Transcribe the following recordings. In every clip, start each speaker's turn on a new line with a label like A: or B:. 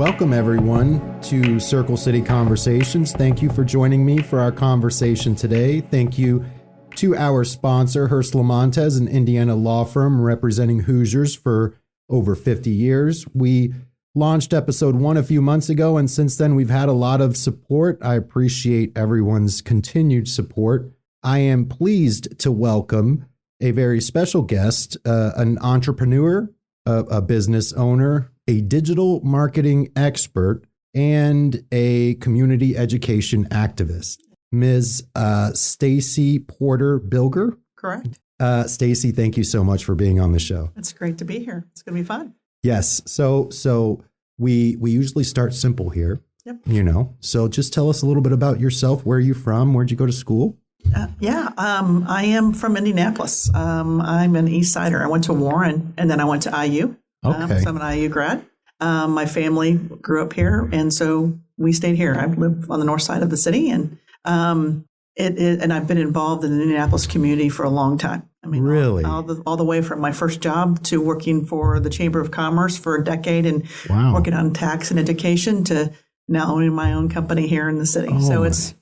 A: welcome everyone to Circle City Conversations. Thank you for joining me for our conversation today. Thank you to our sponsor, Hearst Lamontes, an Indiana law firm representing Hoosiers for over 50 years. We launched episode 1 a few months ago, and since then we've had a lot of support. I appreciate everyone's continued support. I am pleased to welcome a very special guest, an entrepreneur, a business owner, a digital marketing expert, and a community education activist, Ms. Stacie Porter Bilger.
B: Correct.
A: Stacie, thank you so much for being on the show.
B: It's great to be here. It's going to be fun.
A: Yes. So we usually start simple here.
B: Yep.
A: So just tell us a little bit about yourself. Where are you from? Where'd you go to school?
B: I am from Indianapolis. I'm an East Sider. I went to Warren, and then I went to IU.
A: Okay.
B: So I'm an IU grad. My family grew up here, and so we stayed here. I live on the north side of the city, and and I've been involved in the Indianapolis community for a long time. I mean,
A: really,
B: all the way from my first job to working for the Chamber of Commerce for a decade, and working on tax and education, to now owning my own company here in the city. So it's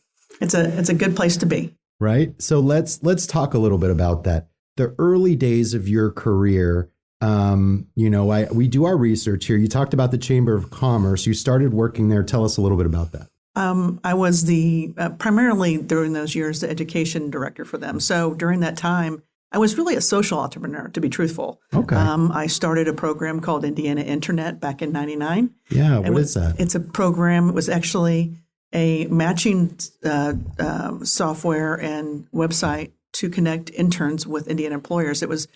B: a good place to be.
A: Right. So let's talk a little bit about that. The early days of your career. We do our research here. You talked about the Chamber of Commerce. You started working there. Tell us a little bit about that.
B: I was the primarily during those years the education director for them. So during that time, I was really a social entrepreneur, to be truthful.
A: Okay.
B: I started a program called Indiana Internet back in '99.
A: Yeah. What is that?
B: It's a program. It was actually a matching software and website to connect interns with Indiana employers. It was,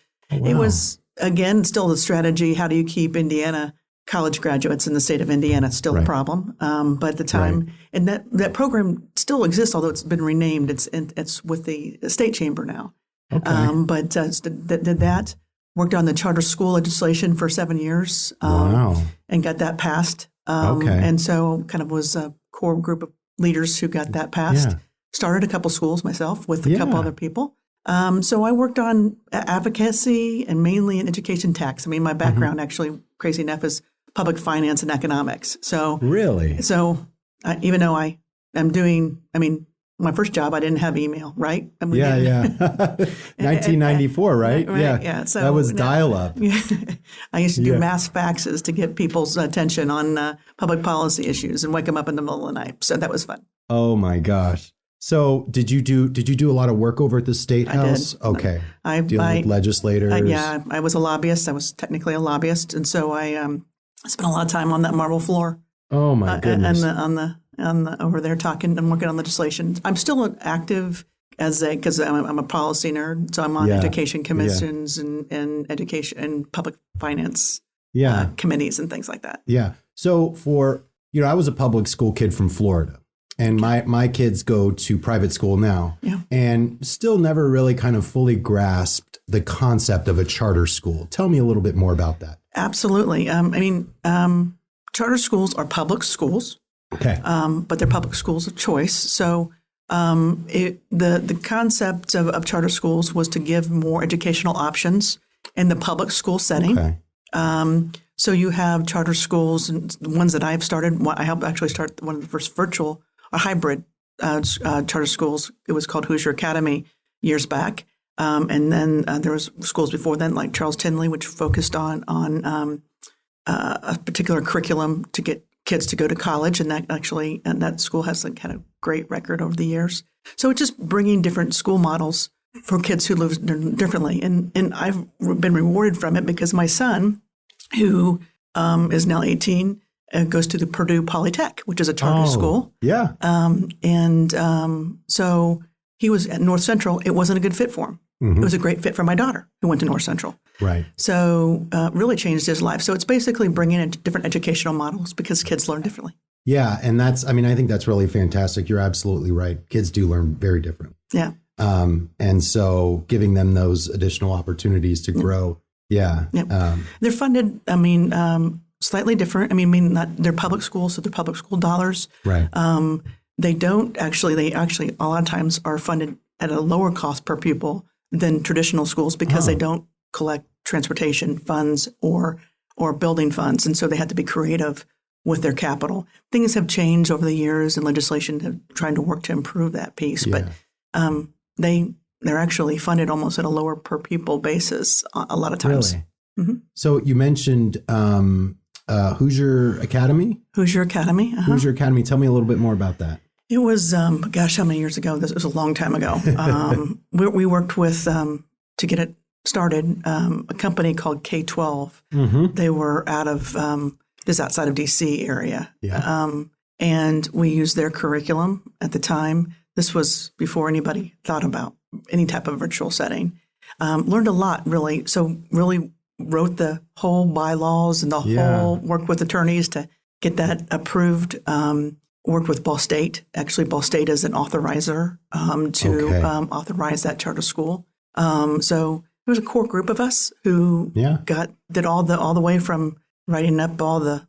B: again, still the strategy. How do you keep Indiana college graduates in the state of Indiana? Still a problem. But at the time, and that program still exists, although it's been renamed. It's with the state chamber now.
A: Okay.
B: But did that, worked on the charter school legislation for 7 years. And got that passed. And so kind of was a core group of leaders who got that passed. Yeah. Started a couple schools myself with a couple other people. So I worked on advocacy and mainly in education tax. I mean, my background actually, crazy enough, is public finance and economics. So
A: really,
B: even though my first job, I didn't have email, right?
A: 1994, right?
B: Yeah. So
A: that was dial-up.
B: I used to do mass faxes to get people's attention on public policy issues and wake them up in the middle of the night. So that was fun.
A: Oh my gosh. So did you do a lot of work over at the State House?
B: I did.
A: Okay. Dealing with legislators.
B: I was a lobbyist. I was technically a lobbyist. And so I spent a lot of time on that marble floor.
A: Oh my goodness.
B: And over there talking and working on legislation. I'm still active because I'm a policy nerd. So I'm on education commissions and education and public finance committees and things like that.
A: Yeah. So I was a public school kid from Florida. And my kids go to private school now, and still never really kind of fully grasped the concept of a charter school. Tell me a little bit more about that. Absolutely.
B: Charter schools are public schools, but they're public schools of choice. So the concept of charter schools was to give more educational options in the public school setting.
A: Okay.
B: So you have charter schools, and the ones that I've started. I helped actually start one of the first virtual or hybrid charter schools. It was called Hoosier Academy years back. And then there was schools before then, like Charles Tinley, which focused on a particular curriculum to get kids to go to college. And that school has had a great record over the years. So it's just bringing different school models for kids who live differently. And I've been rewarded from it because my son, who is now 18, goes to the Purdue Polytech, which is a charter school.
A: Yeah.
B: So he was at North Central. It wasn't a good fit for him. Mm-hmm. It was a great fit for my daughter who went to North Central.
A: Right.
B: So really changed his life. So it's basically bringing in different educational models because kids learn differently.
A: Yeah. And I think that's really fantastic. You're absolutely right. Kids do learn very different.
B: Yeah.
A: And so giving them those additional opportunities to grow. Yeah.
B: They're funded. Slightly different. They're public schools, so they're public school dollars.
A: Right.
B: They actually a lot of times are funded at a lower cost per pupil than traditional schools because they don't collect transportation funds or building funds. And so they had to be creative with their capital. Things have changed over the years, and legislation have tried to work to improve that piece.
A: Yeah.
B: But they're actually funded almost at a lower per pupil basis a lot of times.
A: Really?
B: Mm-hmm.
A: So you mentioned Hoosier Academy.
B: Hoosier Academy. Uh-huh.
A: Hoosier Academy. Tell me a little bit more about that.
B: It was, gosh, how many years ago? This was a long time ago. We worked with, to get it started, a company called K-12.
A: Mm-hmm.
B: They were out of, just outside of D.C. area.
A: Yeah.
B: And we used their curriculum at the time. This was before anybody thought about any type of virtual setting. Learned a lot, really. So really wrote the whole bylaws and the whole, worked with attorneys to get that approved. Worked with Ball State. Actually, Ball State is an authorizer to authorize that charter school. So there was a core group of us who did all the way from writing up all the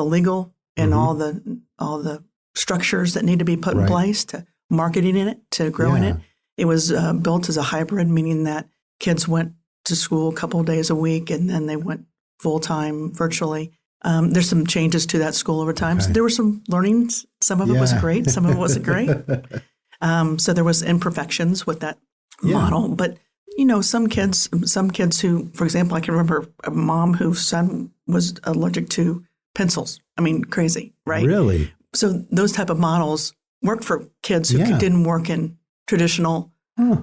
B: legal and all the structures that need to be put in place to marketing in it to growing it. It was built as a hybrid, meaning that kids went to school a couple of days a week and then they went full time virtually. There's some changes to that school over time. So there were some learnings. Some of it was great. Some of it wasn't great. So there was imperfections with that model. But, some kids who, for example, I can remember a mom whose son was allergic to pencils. I mean, crazy, right?
A: Really?
B: So those type of models work for kids who didn't work in traditional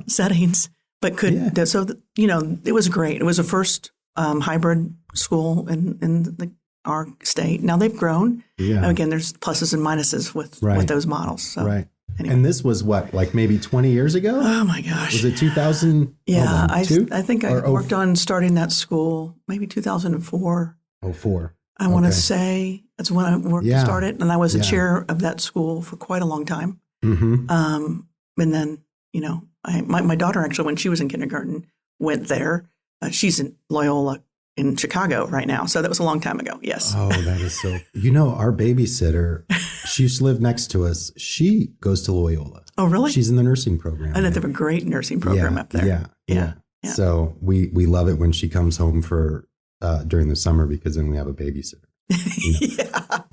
B: settings, but could. So, it was great. It was the first hybrid school in our state. Now they've grown. Yeah. Again, there's pluses and minuses with those models. So, anyway.
A: And this was what, like maybe 20 years ago?
B: Oh my gosh.
A: Was it 2000?
B: Yeah, I think I worked on starting that school maybe 2004.
A: 04.
B: I want to say that's when I worked started, and I was the chair of that school for quite a long time. Mm-hmm. And then, my daughter actually, when she was in kindergarten, went there. She's in Loyola in Chicago right now. So that was a long time ago. Yes.
A: Oh, that is so. Our babysitter, she used to live next to us. She goes to Loyola.
B: Oh, really?
A: She's in the nursing program.
B: I know they have a great nursing program up there.
A: Yeah. So we love it when she comes home for during the summer because then we have a babysitter.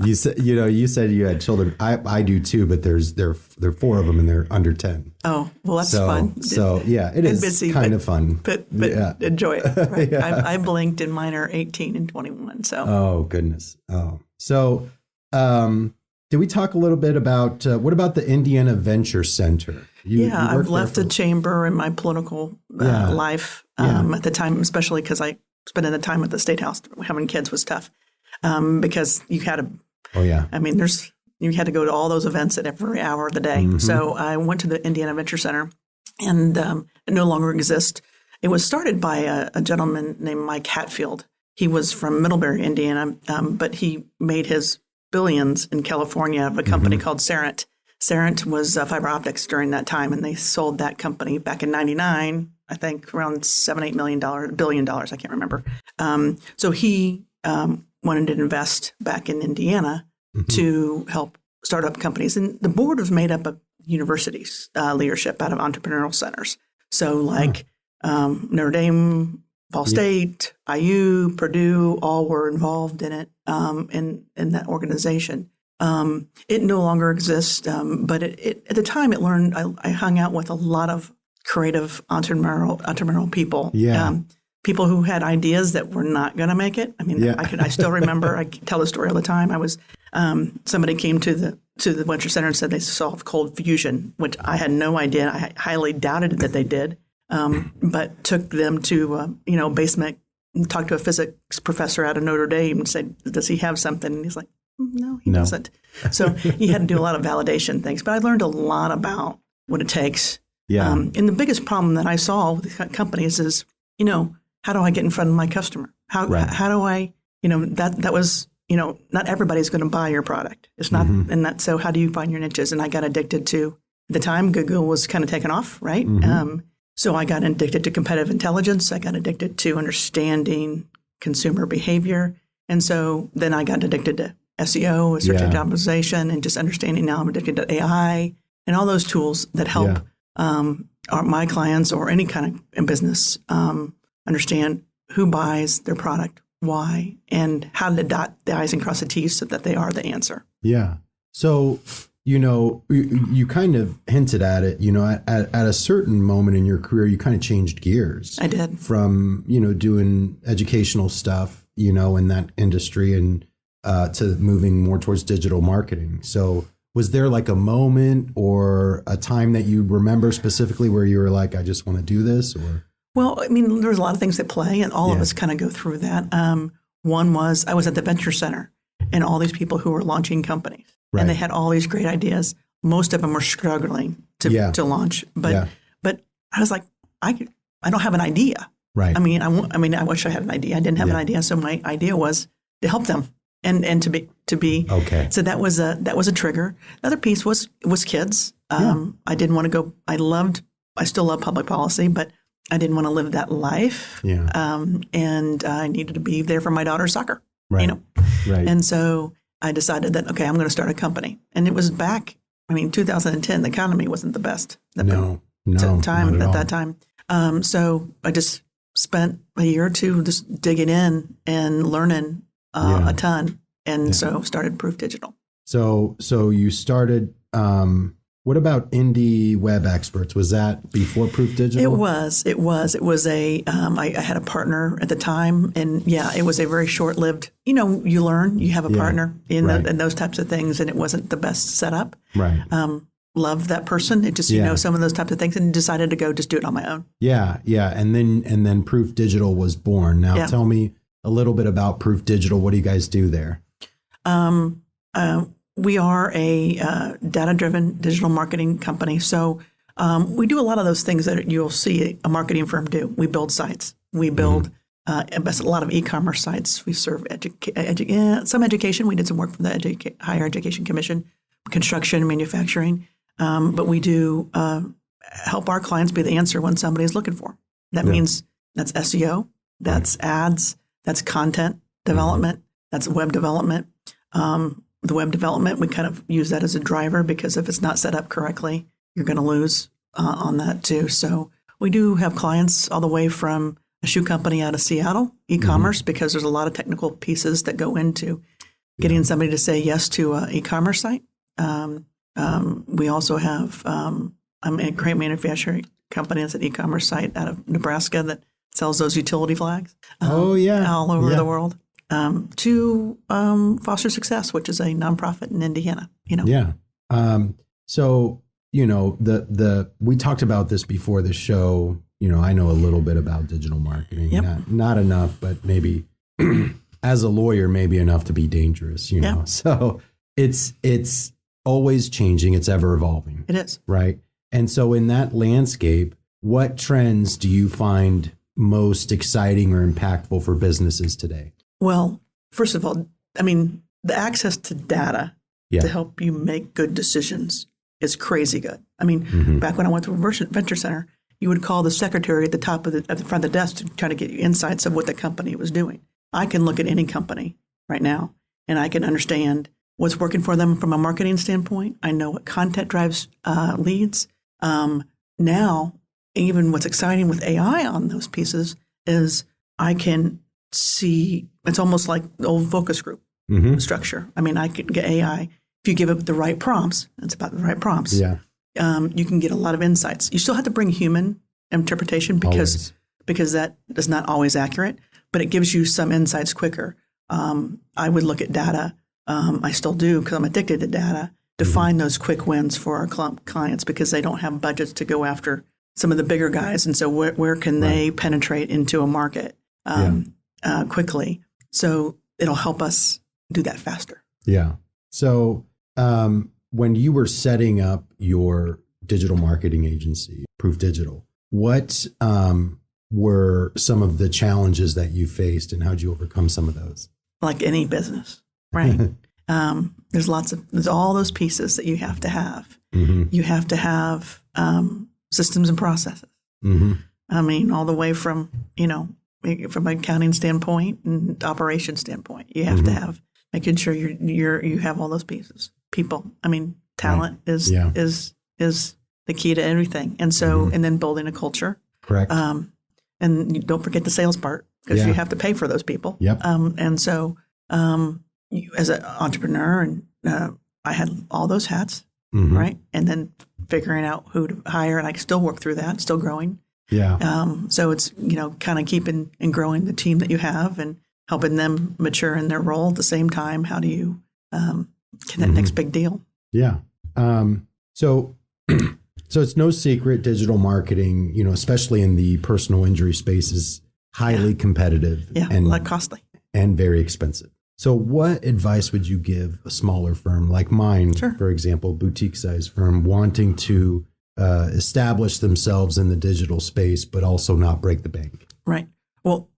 A: You said you had children. I do too, but there are 4 of them and they're under 10.
B: Oh, well, that's fun.
A: So it is busy, kind of fun.
B: But enjoy it. Right? I blinked and mine are 18 and 21. So.
A: Oh goodness. Oh, so did we talk a little bit about what about the Indiana Venture Center?
B: I've left the chamber in my political life at the time, especially because I spending the time at the State House having kids was tough. Because you had to, you had to go to all those events at every hour of the day. Mm-hmm. So I went to the Indiana Venture Center, and it no longer exists. It was started by a gentleman named Mike Hatfield. He was from Middlebury, Indiana, but he made his billions in California of a company called Sarant. Sarant was fiber optics during that time, and they sold that company back in '99. I think around $7-8 billion. I can't remember. So he wanted to invest back in Indiana to help start up companies. And the board was made up of universities, leadership out of entrepreneurial centers. So like Notre Dame, Ball State, IU, Purdue, all were involved in it, in that organization. It no longer exists, but it at the time I hung out with a lot of creative entrepreneurial people. Yeah. People who had ideas that were not going to make it. I mean, I still remember, I tell the story all the time. I was, somebody came to the Venture Center and said they solved cold fusion, which I had no idea. I highly doubted that they did, but took them to, basement and talked to a physics professor out of Notre Dame and said, does he have something? And he's like, no, he doesn't. So he had to do a lot of validation things, but I learned a lot about what it takes. Yeah. And the biggest problem that I saw with companies is, how do I get in front of my customer? How do I, that was, not everybody's going to buy your product. It's not, so how do you find your niches? And I got addicted to, at the time, Google was kind of taken off, right? So I got addicted to competitive intelligence. I got addicted to understanding consumer behavior. And so then I got addicted to SEO, search engine optimization, and just understanding now I'm addicted to AI and all those tools that help my clients or any kind of business understand who buys their product, why, and how to dot the I's and cross the T's so that they are the answer.
A: Yeah. So, you kind of hinted at it, at a certain moment in your career, you kind of changed gears.
B: I did.
A: From, doing educational stuff, in that industry and to moving more towards digital marketing. So was there like a moment or a time that you remember specifically where you were like, I just want to do this? Or
B: Well, I mean, there's a lot of things that play, and all of us kind of go through that. One was I was at the Venture Center, and all these people who were launching companies, and they had all these great ideas. Most of them were struggling to launch, but I was like, I don't have an idea.
A: Right.
B: I mean, I wish I had an idea. I didn't have an idea, so my idea was to help them and to be
A: okay.
B: So that was a trigger. The other piece was kids. I didn't want to go. I still love public policy, but I didn't want to live that life.
A: Yeah.
B: And I needed to be there for my daughter's soccer.
A: Right. Right.
B: And so I decided that, okay, I'm going to start a company. And it was back, 2010, the economy wasn't the best. Time at that time. So I just spent a year or two just digging in and learning a ton. And so started Proof Digital. So
A: you started, what about Indie Web Experts? Was that before Proof Digital?
B: It was I had a partner at the time, and it was a very short-lived, you learn, you have a partner in those types of things, and it wasn't the best setup.
A: Right.
B: Loved that person. It just, some of those types of things, and decided to go just do it on my own. Yeah.
A: Yeah. And then Proof Digital was born. Now tell me a little bit about Proof Digital. What do you guys do there?
B: We are a data-driven digital marketing company. So we do a lot of those things that you'll see a marketing firm do. We build sites. We build a lot of e-commerce sites. We serve some education. We did some work for the Higher Education Commission, construction, manufacturing. But we do help our clients be the answer when somebody is looking for. That means that's SEO, that's ads, that's content development, that's web development. The web development, we kind of use that as a driver because if it's not set up correctly, you're going to lose on that too. So we do have clients all the way from a shoe company out of Seattle, e-commerce, because there's a lot of technical pieces that go into getting somebody to say yes to an e-commerce site. We also have a great manufacturing company that's an e-commerce site out of Nebraska that sells those utility flags all over the world. To Foster Success, which is a nonprofit in Indiana.
A: Yeah. So we talked about this before the show. I know a little bit about digital marketing.
B: Yep.
A: Not enough, but maybe as a lawyer, maybe enough to be dangerous. Know. So it's always changing. It's ever evolving.
B: It is.
A: Right. And so in that landscape, what trends do you find most exciting or impactful for businesses today? Well,
B: first of all, the access to data to help you make good decisions is crazy good. Back when I went to a venture center, you would call the secretary at the top of at the front of the desk to try to get you insights of what the company was doing. I can look at any company right now, and I can understand what's working for them from a marketing standpoint. I know what content drives leads. Now, even what's exciting with AI on those pieces is I can see, it's almost like the old focus group structure. I can get AI. If you give it the right prompts, it's about the right prompts.
A: Yeah.
B: You can get a lot of insights. You still have to bring human interpretation because that is not always accurate, but it gives you some insights quicker. I would look at data. I still do because I'm addicted to data to find those quick wins for our clients because they don't have budgets to go after some of the bigger guys. And so where can they penetrate into a market quickly? So it'll help us do that faster.
A: Yeah. So when you were setting up your digital marketing agency, Proof Digital, what were some of the challenges that you faced and how'd you overcome some of those?
B: Like any business, right? There's all those pieces that you have to have. You have to have systems and processes. All the way from, from an accounting standpoint and operation standpoint, you have to have making sure you have all those pieces. People, talent is the key to everything. And so, and then building a culture.
A: Correct.
B: And you don't forget the sales part. because you have to pay for those people.
A: Yep.
B: And so as an entrepreneur, and I had all those hats, right? And then figuring out who to hire, and I still work through that, still growing.
A: Yeah.
B: So it's, kind of keeping and growing the team that you have and helping them mature in their role at the same time. How do you get that next big deal?
A: Yeah. So it's no secret digital marketing, especially in the personal injury space, is highly competitive and
B: like costly
A: and very expensive. So what advice would you give a smaller firm like mine, for example, boutique size firm, wanting to establish themselves in the digital space, but also not break the bank?
B: Right. Well,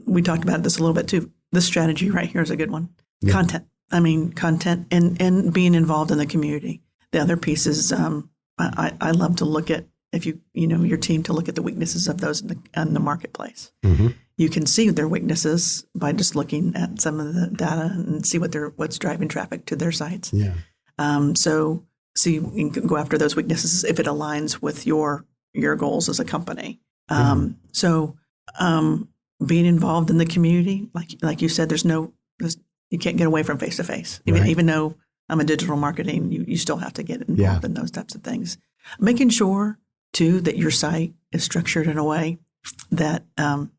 B: we talked about this a little bit too. This strategy right here is a good one. Yeah. Content and being involved in the community. The other piece is I love to look at, if your team, to look at the weaknesses of those in the marketplace. You can see their weaknesses by just looking at some of the data and see what's driving traffic to their sites.
A: Yeah.
B: So you can go after those weaknesses if it aligns with your goals as a company. So being involved in the community, like you said, you can't get away from face to face. Even though I'm a digital marketing, you still have to get involved in those types of things. Making sure too that your site is structured in a way that in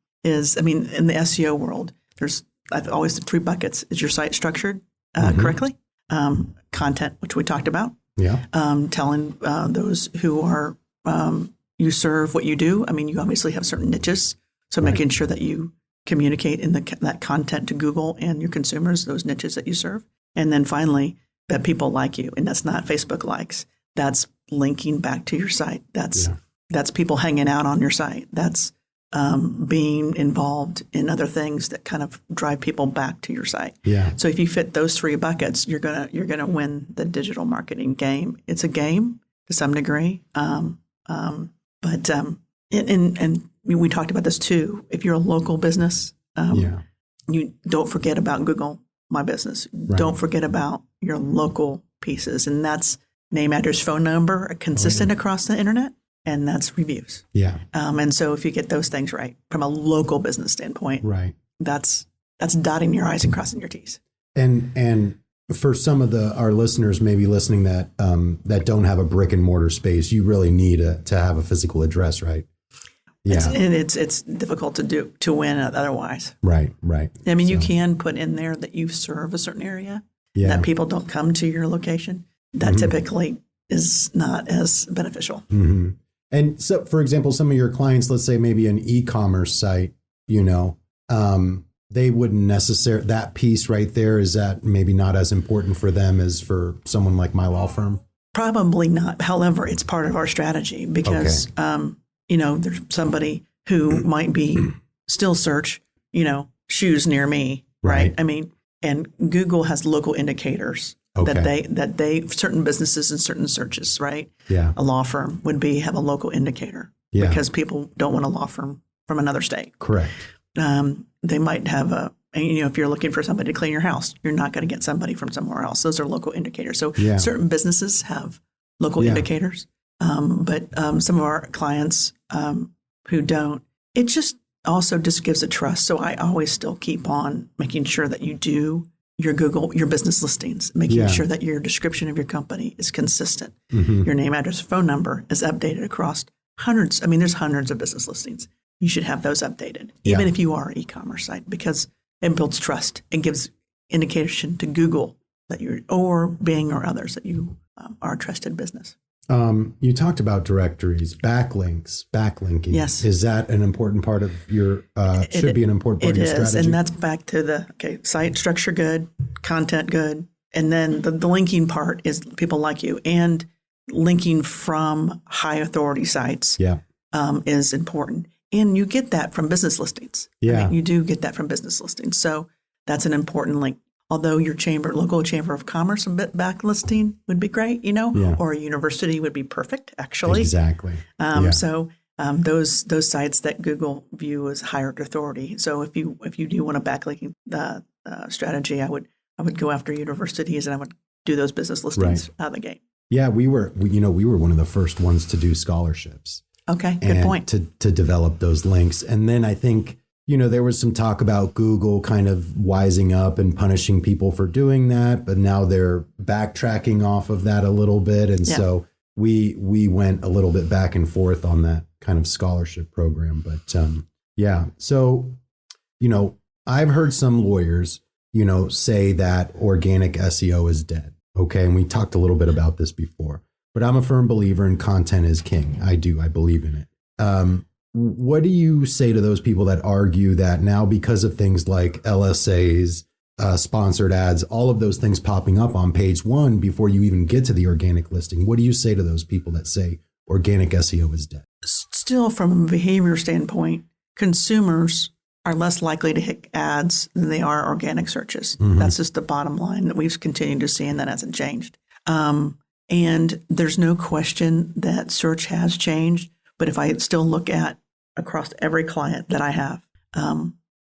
B: the SEO world, I've always the 3 buckets. Is your site structured correctly? Content, which we talked about.
A: Yeah.
B: Telling those who are you serve what you do. You obviously have certain niches, so making sure that you communicate in that content to Google and your consumers, those niches that you serve. And then finally, that people like you, and that's not Facebook likes. That's linking back to your site. That's people hanging out on your site. That's being involved in other things that kind of drive people back to your site. Yeah. So if you fit those 3 buckets, you're gonna win the digital marketing game. It's a game to some degree, but we talked about this too. If you're a local business, you don't forget about Google My Business. Right. Don't forget about your local pieces, and that's name, address, phone number, consistent across the internet. And that's reviews. Yeah. And so if you get those things right from a local business standpoint, that's dotting your I's and crossing your T's. And for some of our listeners maybe listening that don't have a brick and mortar space, you really need to have a physical address, right? Yeah. It's difficult to win otherwise.
A: Right.
B: You can put in there that you serve a certain area, that people don't come to your location. That typically is not as beneficial. Mm-hmm.
A: And so, for example, some of your clients, let's say maybe an e-commerce site, they wouldn't necessarily, that piece right there, is that maybe not as important for them as for someone like my law firm?
B: Probably not. However, it's part of our strategy because, there's somebody who might be still search, shoes near me, right? And Google has local indicators. That they certain businesses and certain searches, right? Yeah. A law firm would have a local indicator because people don't want a law firm from another state.
A: Correct.
B: They might have if you're looking for somebody to clean your house, you're not going to get somebody from somewhere else. Those are local indicators. So certain businesses have local indicators, but some of our clients who don't, it just also just gives a trust. So I always still keep on making sure that you do your business listings, making sure that your description of your company is consistent. Your name, address, phone number is updated across hundreds. There's hundreds of business listings. You should have those updated, even if you are an e-commerce site, because it builds trust and gives indication to Google that or Bing or others that you are a trusted business.
A: You talked about directories, backlinking.
B: Yes.
A: Is that an important part of your, should be an important part of your strategy?
B: It is, and that's back to the, site structure good, content good, and then the linking part is people like you, and linking from high authority sites is important. And you get that from business listings. Yeah. You do get that from business listings. So that's an important link. Although your local chamber of commerce backlisting would be great, or a university would be perfect, actually.
A: Exactly.
B: So those sites that Google view as higher authority. So if you do want a backlinking strategy, I would go after universities and I would do those business listings out of the gate.
A: Yeah, we were one of the first ones to do scholarships.
B: Okay, good point.
A: To develop those links, and then I think there was some talk about Google kind of wising up and punishing people for doing that, but now they're backtracking off of that a little bit. And so we went a little bit back and forth on that kind of scholarship program. But so, I've heard some lawyers, say that organic SEO is dead. Okay. And we talked a little bit about this before, but I'm a firm believer in content is king. I believe in it. What do you say to those people that argue that now, because of things like LSAs, sponsored ads, all of those things popping up on page one before you even get to the organic listing? What do you say to those people that say organic SEO is dead?
B: Still, from a behavior standpoint, consumers are less likely to hit ads than they are organic searches. Mm-hmm. That's just the bottom line that we've continued to see, and that hasn't changed. And there's no question that search has changed. But if I still look at across every client that I have,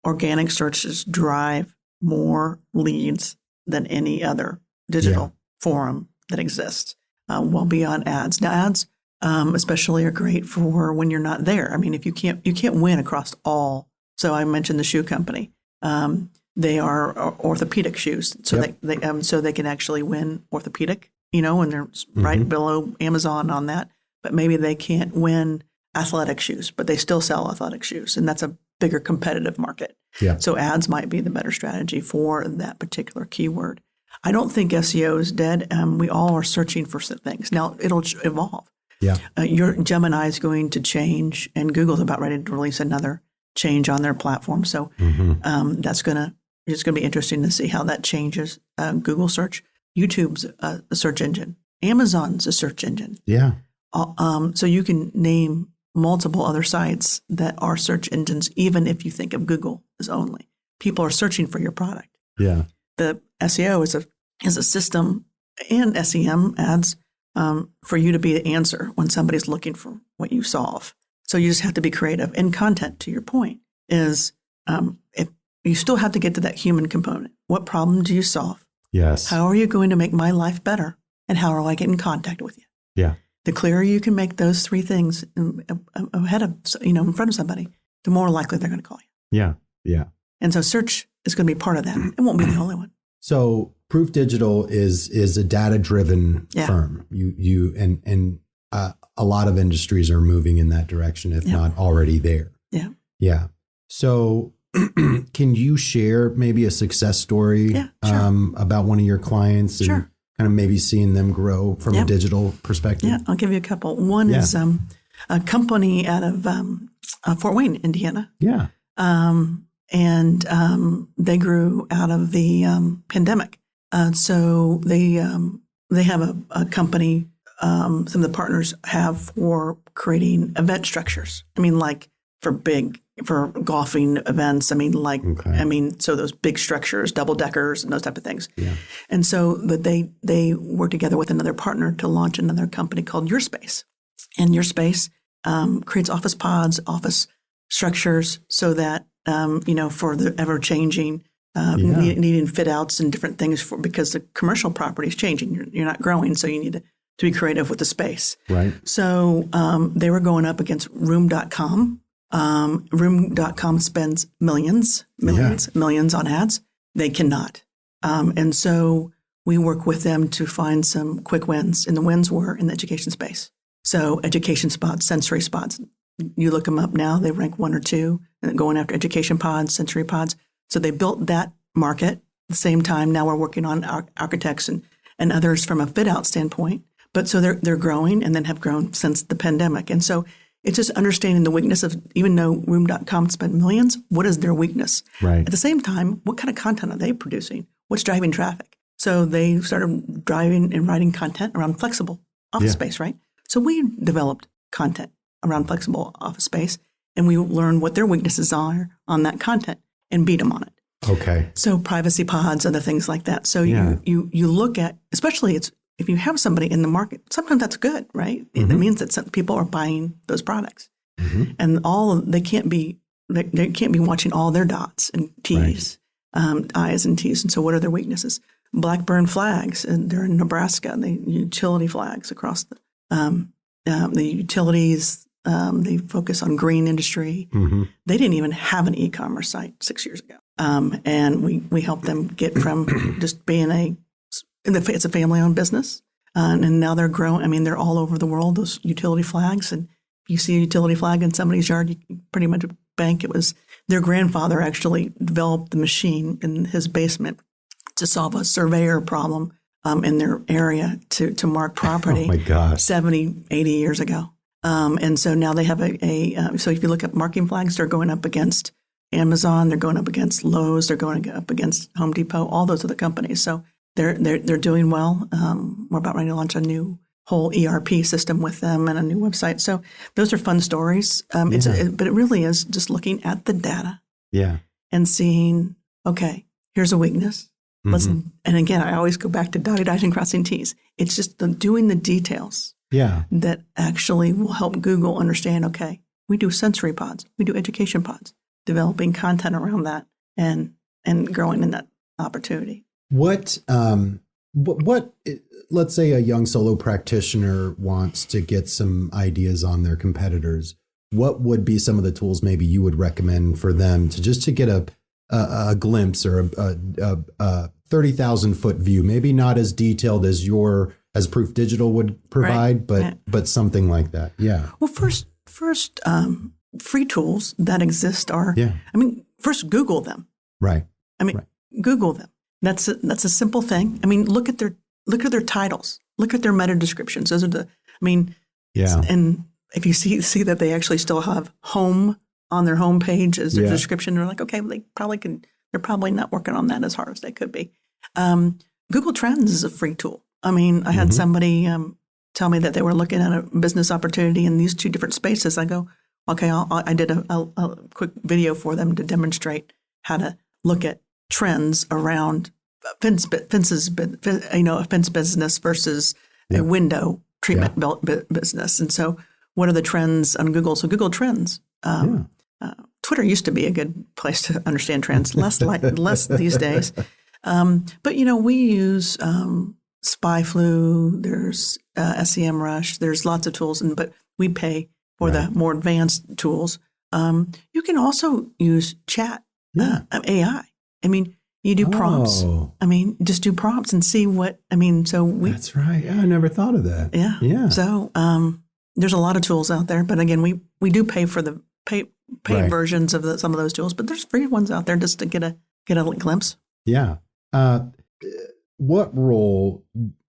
B: organic searches drive more leads than any other digital forum that exists, well beyond ads. Now, ads especially are great for when you're not there. I mean, if you can't win across all. So I mentioned the shoe company. They are orthopedic shoes, so they can actually win orthopedic. And they're right below Amazon on that. But maybe they can't win athletic shoes, but they still sell athletic shoes, and that's a bigger competitive market. Yeah. So ads might be the better strategy for that particular keyword. I don't think SEO is dead. We all are searching for some things. Now, it'll evolve. Yeah. Your Gemini is going to change, and Google's about ready to release another change on their platform. So it's going to be interesting to see how that changes. Google search, YouTube's a search engine, Amazon's a search engine. Yeah. So you can name multiple other sites that are search engines, even if you think of Google as only. People are searching for your product. Yeah. The SEO is a system, and SEM ads for you to be the answer when somebody's looking for what you solve. So you just have to be creative. And content, to your point, is if you still have to get to that human component. What problem do you solve? Yes. How are you going to make my life better? And how do I get in contact with you? Yeah. The clearer you can make those three things ahead of, in front of somebody, the more likely they're going to call you. Yeah. Yeah. And so search is going to be part of that. It won't be the only one. So Proof Digital is a data-driven firm. A lot of industries are moving in that direction, if not already there. Yeah. Yeah. So can you share maybe a success story about one of your clients and kind of maybe seeing them grow from a digital perspective? Yeah, I'll give you a couple. One is a company out of Fort Wayne, Indiana. Yeah. And they grew out of the pandemic. So they have a company some of the partners have for creating event structures. I mean, like for golfing events. I mean, so those big structures, double deckers and those type of things. Yeah. And so that they work together with another partner to launch another company called Your Space. And Your Space creates office pods, office structures so that, for the ever changing, needing fit outs and different things because the commercial property is changing. You're not growing. So you need to be creative with the space. Right. So they were going up against Room.com. Room.com spends millions on ads. They cannot. And so we work with them to find some quick wins. And the wins were in the education space. So education spots, sensory spots. You look them up now, they rank 1 or 2, and going after education pods, sensory pods. So they built that market. At the same time, now we're working on architects and others from a fit out standpoint. But so they're growing and then have grown since the pandemic. And so it's just understanding the weakness of, even though Room.com spent millions, what is their weakness? Right. At the same time, what kind of content are they producing? What's driving traffic? So they started driving and writing content around flexible office space, right? So we developed content around flexible office space, and we learned what their weaknesses are on that content and beat them on it. Okay. So privacy pods, other things like that. So you look at, especially if you have somebody in the market, sometimes that's good, right? Mm-hmm. That means that some people are buying those products, and they can't be watching all their dots and T's, I's and T's. And so, what are their weaknesses? Blackburn flags, and they're in Nebraska. The utility flags across the utilities, They focus on green industry.
A: Mm-hmm.
B: They didn't even have an e-commerce site 6 years ago. And we helped them get from just being it's a family-owned business. And now they're growing. I mean, they're all over the world, those utility flags. And if you see a utility flag in somebody's yard, you can pretty much bank it was their grandfather actually developed the machine in his basement to solve a surveyor problem in their area to mark property.
A: Oh my gosh.
B: 70, 80 years ago. And so now they have so if you look at marking flags, they're going up against Amazon, they're going up against Lowe's, they're going up against Home Depot, all those other companies. So they're doing well. We're about ready to launch a new whole ERP system with them and a new website. So those are fun stories. But it really is just looking at the data.
A: Yeah.
B: And seeing, okay, here's a weakness.
A: Mm-hmm.
B: And again, I always go back to dotting I's and crossing T's. It's just doing the details.
A: Yeah.
B: That actually will help Google understand, okay, we do sensory pods, we do education pods, developing content around that and growing in that opportunity.
A: What let's say a young solo practitioner wants to get some ideas on their competitors. What would be some of the tools maybe you would recommend for them to get a glimpse or a 30,000 foot view, maybe not as detailed as Proof Digital would provide,
B: right.
A: but something like that. Yeah.
B: Well, first, free tools that exist are, first Google them.
A: Right.
B: Google them. That's a simple thing. I mean, look at their titles, look at their meta descriptions. Those are and if you see that they actually still have home on their home page as their description, they're like, okay, well, they're probably not working on that as hard as they could be. Google Trends is a free tool. I mean, I had somebody tell me that they were looking at a business opportunity in these two different spaces. I go, okay, I did a quick video for them to demonstrate how to look at trends around fence business versus a window treatment business. And so what are the trends on Google? So Google Trends. Twitter used to be a good place to understand trends, less these days. But, we use SpyFlu, there's SEMrush, there's lots of tools, but we pay for the more advanced tools. You can also use chat, AI. I mean, you do prompts. I mean, just do prompts and see that's right. I
A: never thought of that.
B: Yeah. Yeah. So there's a lot of tools out there, but again, we do pay for the paid versions of some of those tools, but there's free ones out there just to get a glimpse.
A: Yeah. What role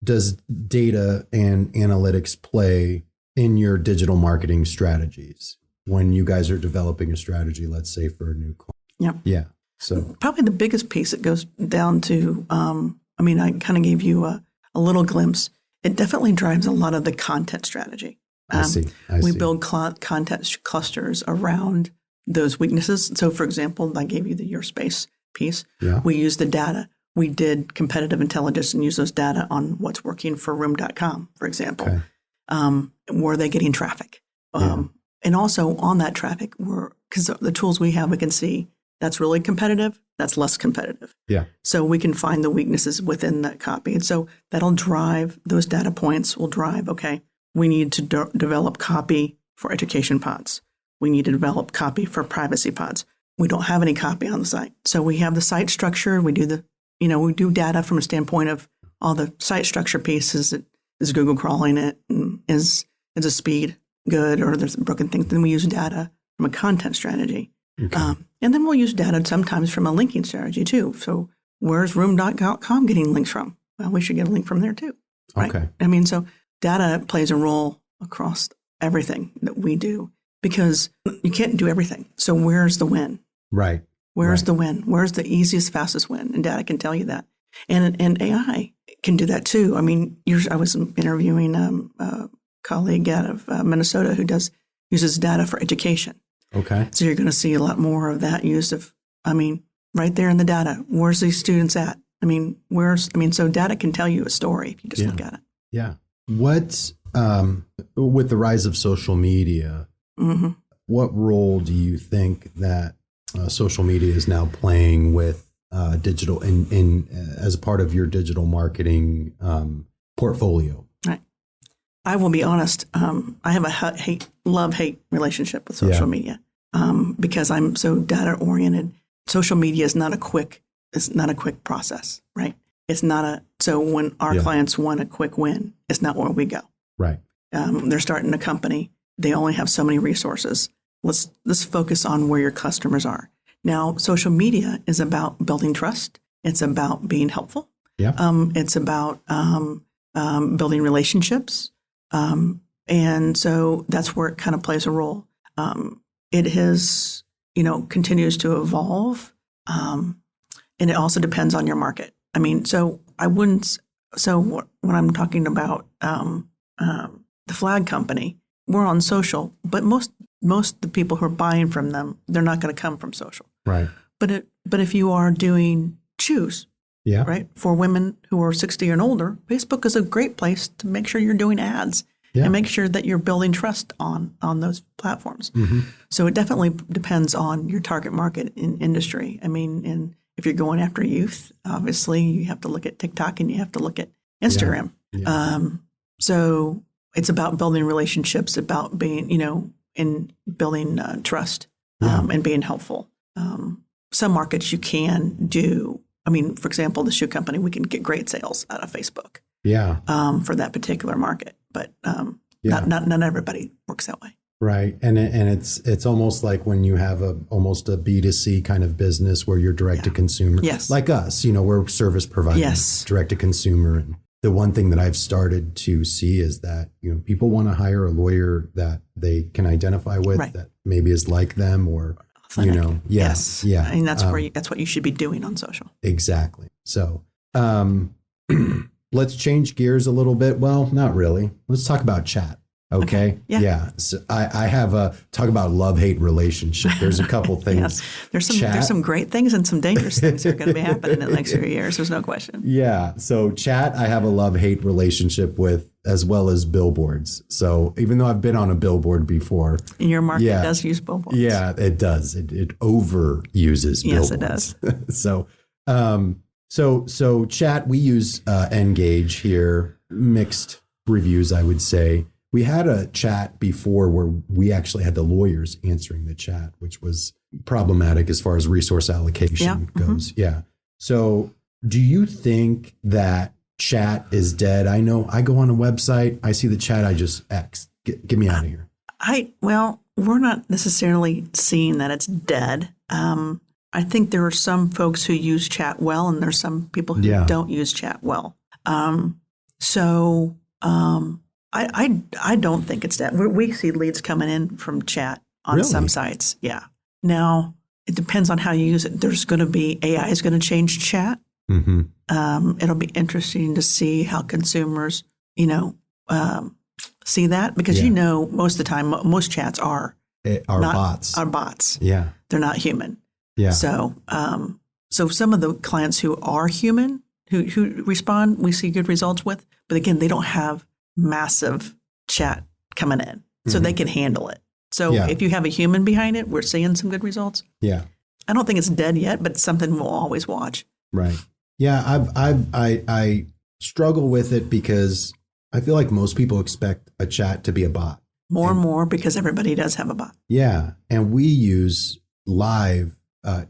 A: does data and analytics play in your digital marketing strategies when you guys are developing a strategy, let's say for a new client? Yeah. So
B: probably the biggest piece it goes down to, I kind of gave you a little glimpse. It definitely drives a lot of the content strategy.
A: I see.
B: We build content clusters around those weaknesses. So, for example, I gave you the Your Space piece. Yeah. We use the data. We did competitive intelligence and use those data on what's working for room.com, for example. Okay. Were they getting traffic? And also on that traffic, because the tools we have, we can see that's really competitive, that's less competitive. Yeah. So we can find the weaknesses within that copy. And so that'll drive, those data points will drive, okay, we need to develop copy for education pods. We need to develop copy for privacy pods. We don't have any copy on the site. So we have the site structure. We do we do data from a standpoint of all the site structure pieces. Is Google crawling it? And is the speed good, or there's broken things? Then we use data from a content strategy. Okay. And then we'll use data sometimes from a linking strategy too. So where's room.com getting links from? Well, we should get a link from there too. Right? Okay. So data plays a role across everything that we do because you can't do everything. So where's the win? Right. Where's the win? Where's the easiest, fastest win? And data can tell you that. And AI can do that too. I was interviewing a colleague out of Minnesota who uses data for education. Okay. So you're going to see a lot more of that used right there in the data. Where's these students at? So data can tell you a story if you just look at it. Yeah. What, with the rise of social media, what role do you think that social media is now playing with digital in as part of your digital marketing portfolio? Right. I will be honest. I have a love-hate relationship with social media because I'm so data-oriented. Social media is not a quick process, right? It's not so when our clients want a quick win, it's not where we go.
A: Right.
B: They're starting a company. They only have so many resources. Let's focus on where your customers are. Now, social media is about building trust. It's about being helpful.
A: Yeah.
B: It's about building relationships. And so that's where it kind of plays a role. It has, continues to evolve. And it also depends on your market. I mean, so when I'm talking about the flag company, we're on social, but most of the people who are buying from them, they're not going to come from social.
A: Right.
B: But if you are doing shoes, right, for women who are 60 and older, Facebook is a great place to make sure you're doing ads and make sure that you're building trust on those platforms. Mm-hmm. So it definitely depends on your target market in industry. I mean, and if you're going after youth, obviously you have to look at TikTok and you have to look at Instagram. Yeah. So it's about building relationships, about being, in building trust and being helpful. Some markets you can do. I mean, for example, the shoe company, we can get great sales out of Facebook. Yeah. For that particular market, but not everybody works that way.
A: Right, and it's almost like when you have almost a B2C kind of business where you're direct to consumer. Yes. Like us, we're service providers, direct to consumer. And the one thing that I've started to see is that people want to hire a lawyer that they can identify with, that maybe is like them, or
B: yes, yeah. I mean, that's what you should be doing on social. Exactly.
A: So let's change gears a little bit. Well, not really. Let's talk about chat. Okay. Yeah. So I have a talk about love-hate relationship. There's a couple things.
B: There's some great things and some dangerous things that are going to be happening in the next few years. There's no question.
A: Yeah. So chat, I have a love-hate relationship with, as well as billboards. So even though I've been on a billboard before.
B: And your market does use billboards.
A: Yeah, it does. It overuses billboards.
B: Yes, it does.
A: So chat, we use Engage here. Mixed reviews, I would say. We had a chat before where we actually had the lawyers answering the chat, which was problematic as far as resource allocation goes. Mm-hmm. Yeah. So do you think that chat is dead? I know I go on a website, I see the chat, I just X. Get me out of here.
B: We're not necessarily seeing that it's dead. I think there are some folks who use chat well, and there's some people who don't use chat well. I don't think it's dead. We see leads coming in from chat on some sites. Yeah. Now, it depends on how you use it. There's going to be AI is going to change chat. Mm-hmm. It'll be interesting to see how consumers, see that, because most of the time most chats are
A: bots.
B: Are bots.
A: Yeah.
B: They're not human.
A: Yeah.
B: So some of the clients who are human who respond, we see good results with, but again, they don't have massive chat coming in, so they can handle it. So if you have a human behind it, we're seeing some good results.
A: Yeah.
B: I don't think it's dead yet, but something we'll always watch.
A: Right. Yeah. I struggle with it because I feel like most people expect a chat to be a bot.
B: More and more, because everybody does have a bot.
A: Yeah. And we use live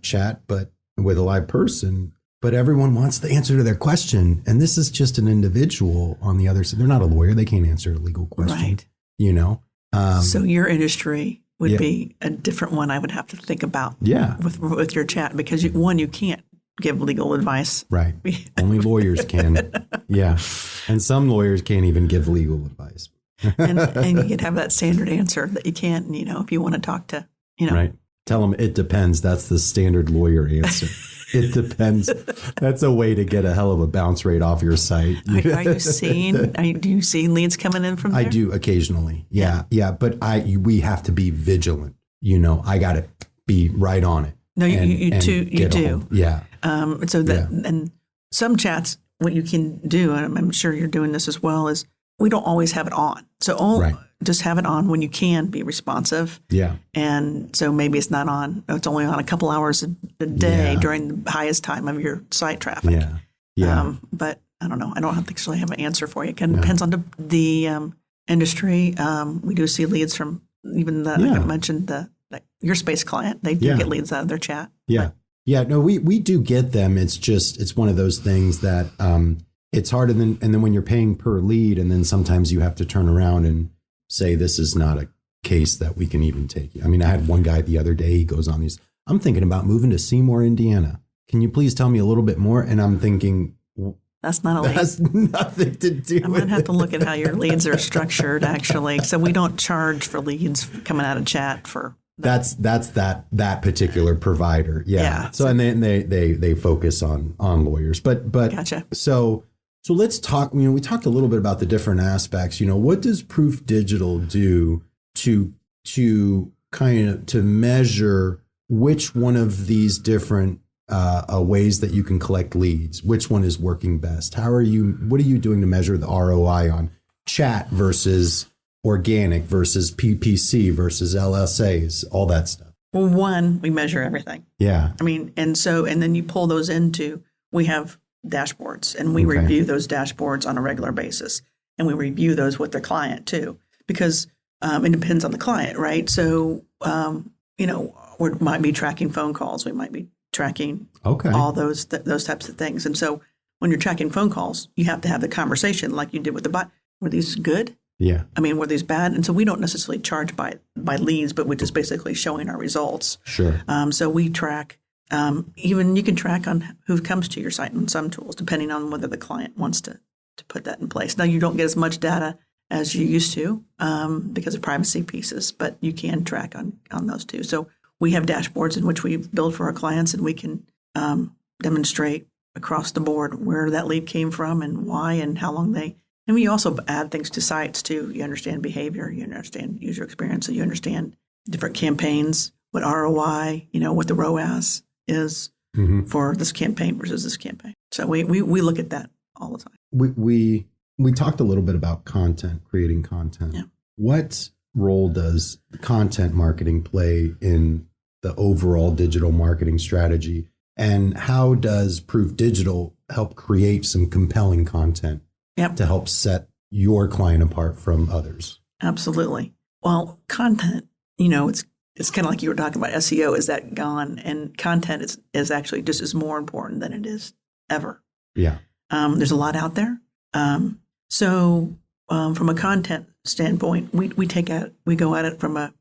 A: chat, but with a live person, but everyone wants the answer to their question. And this is just an individual on the other side. They're not a lawyer. They can't answer a legal question. Right.
B: So your industry would be a different one I would have to think about with your chat, because you can't give legal advice.
A: Right. Only lawyers can. Yeah. And some lawyers can't even give legal advice.
B: and you could have that standard answer that you can't, if you want to talk to,
A: Right. Tell them it depends. That's the standard lawyer answer. It depends. That's a way to get a hell of a bounce rate off your site.
B: Do you see leads coming in from there?
A: I do occasionally. Yeah. But we have to be vigilant. I got to be right on it.
B: No, you do.
A: Yeah.
B: And some chats, what you can do, and I'm sure you're doing this as well, is we don't always have it on. So just have it on when you can be responsive.
A: Yeah.
B: And so maybe it's not on, it's only on a couple hours a day during the highest time of your site traffic.
A: Yeah. Yeah.
B: But I don't know. I don't actually have an answer for you. It depends on the industry. We do see leads from even like I mentioned, your space client. They do get leads out of their chat.
A: Yeah. Yeah. No, we do get them. It's one of those things that it's hard. And then when you're paying per lead, and then sometimes you have to turn around and say, this is not a case that we can even take. I mean, I had one guy the other day, he goes on I'm thinking about moving to Seymour, Indiana. Can you please tell me a little bit more? And I'm thinking,
B: that's not a lead.
A: That's nothing to do with it.
B: I'm going to have to look at how your leads are structured, actually. So we don't charge for leads coming out of chat for
A: that. That's that particular provider. Yeah. So and then they focus on lawyers. But
B: gotcha.
A: So let's talk, we talked a little bit about the different aspects. What does Proof Digital do to kind of to measure which one of these different ways that you can collect leads, which one is working best? What are you doing to measure the ROI on chat versus organic versus PPC versus LSAs, all that stuff?
B: Well, one, we measure everything.
A: Yeah.
B: I mean, and then you pull those into, we have dashboards, and we review those dashboards on a regular basis. And we review those with the client too, because it depends on the client, right? So, we might be tracking phone calls. We might be tracking all those types of things. And so when you're tracking phone calls, you have to have the conversation like you did with the bot. Were these good?
A: Yeah. I
B: mean, were these bad? And so we don't necessarily charge by leads, but we're just basically showing our results.
A: Sure.
B: So we track, even you can track on who comes to your site on some tools, depending on whether the client wants to put that in place. Now, you don't get as much data as you used to because of privacy pieces, but you can track on those too. So we have dashboards in which we build for our clients, and we can demonstrate across the board where that lead came from and why and how long and we also add things to sites too. You understand behavior, you understand user experience, so you understand different campaigns, what ROI, what the ROAS is for this campaign versus this campaign. So we look at that all the time.
A: We talked a little bit about content, creating content.
B: Yeah.
A: What role does content marketing play in the overall digital marketing strategy? And how does Proof Digital help create some compelling content to help set your client apart from others?
B: Absolutely. Well, content, it's kind of like you were talking about SEO. Is that gone? And content is actually just as more important than it is ever.
A: Yeah.
B: There's a lot out there. So from a content standpoint, we go at it from I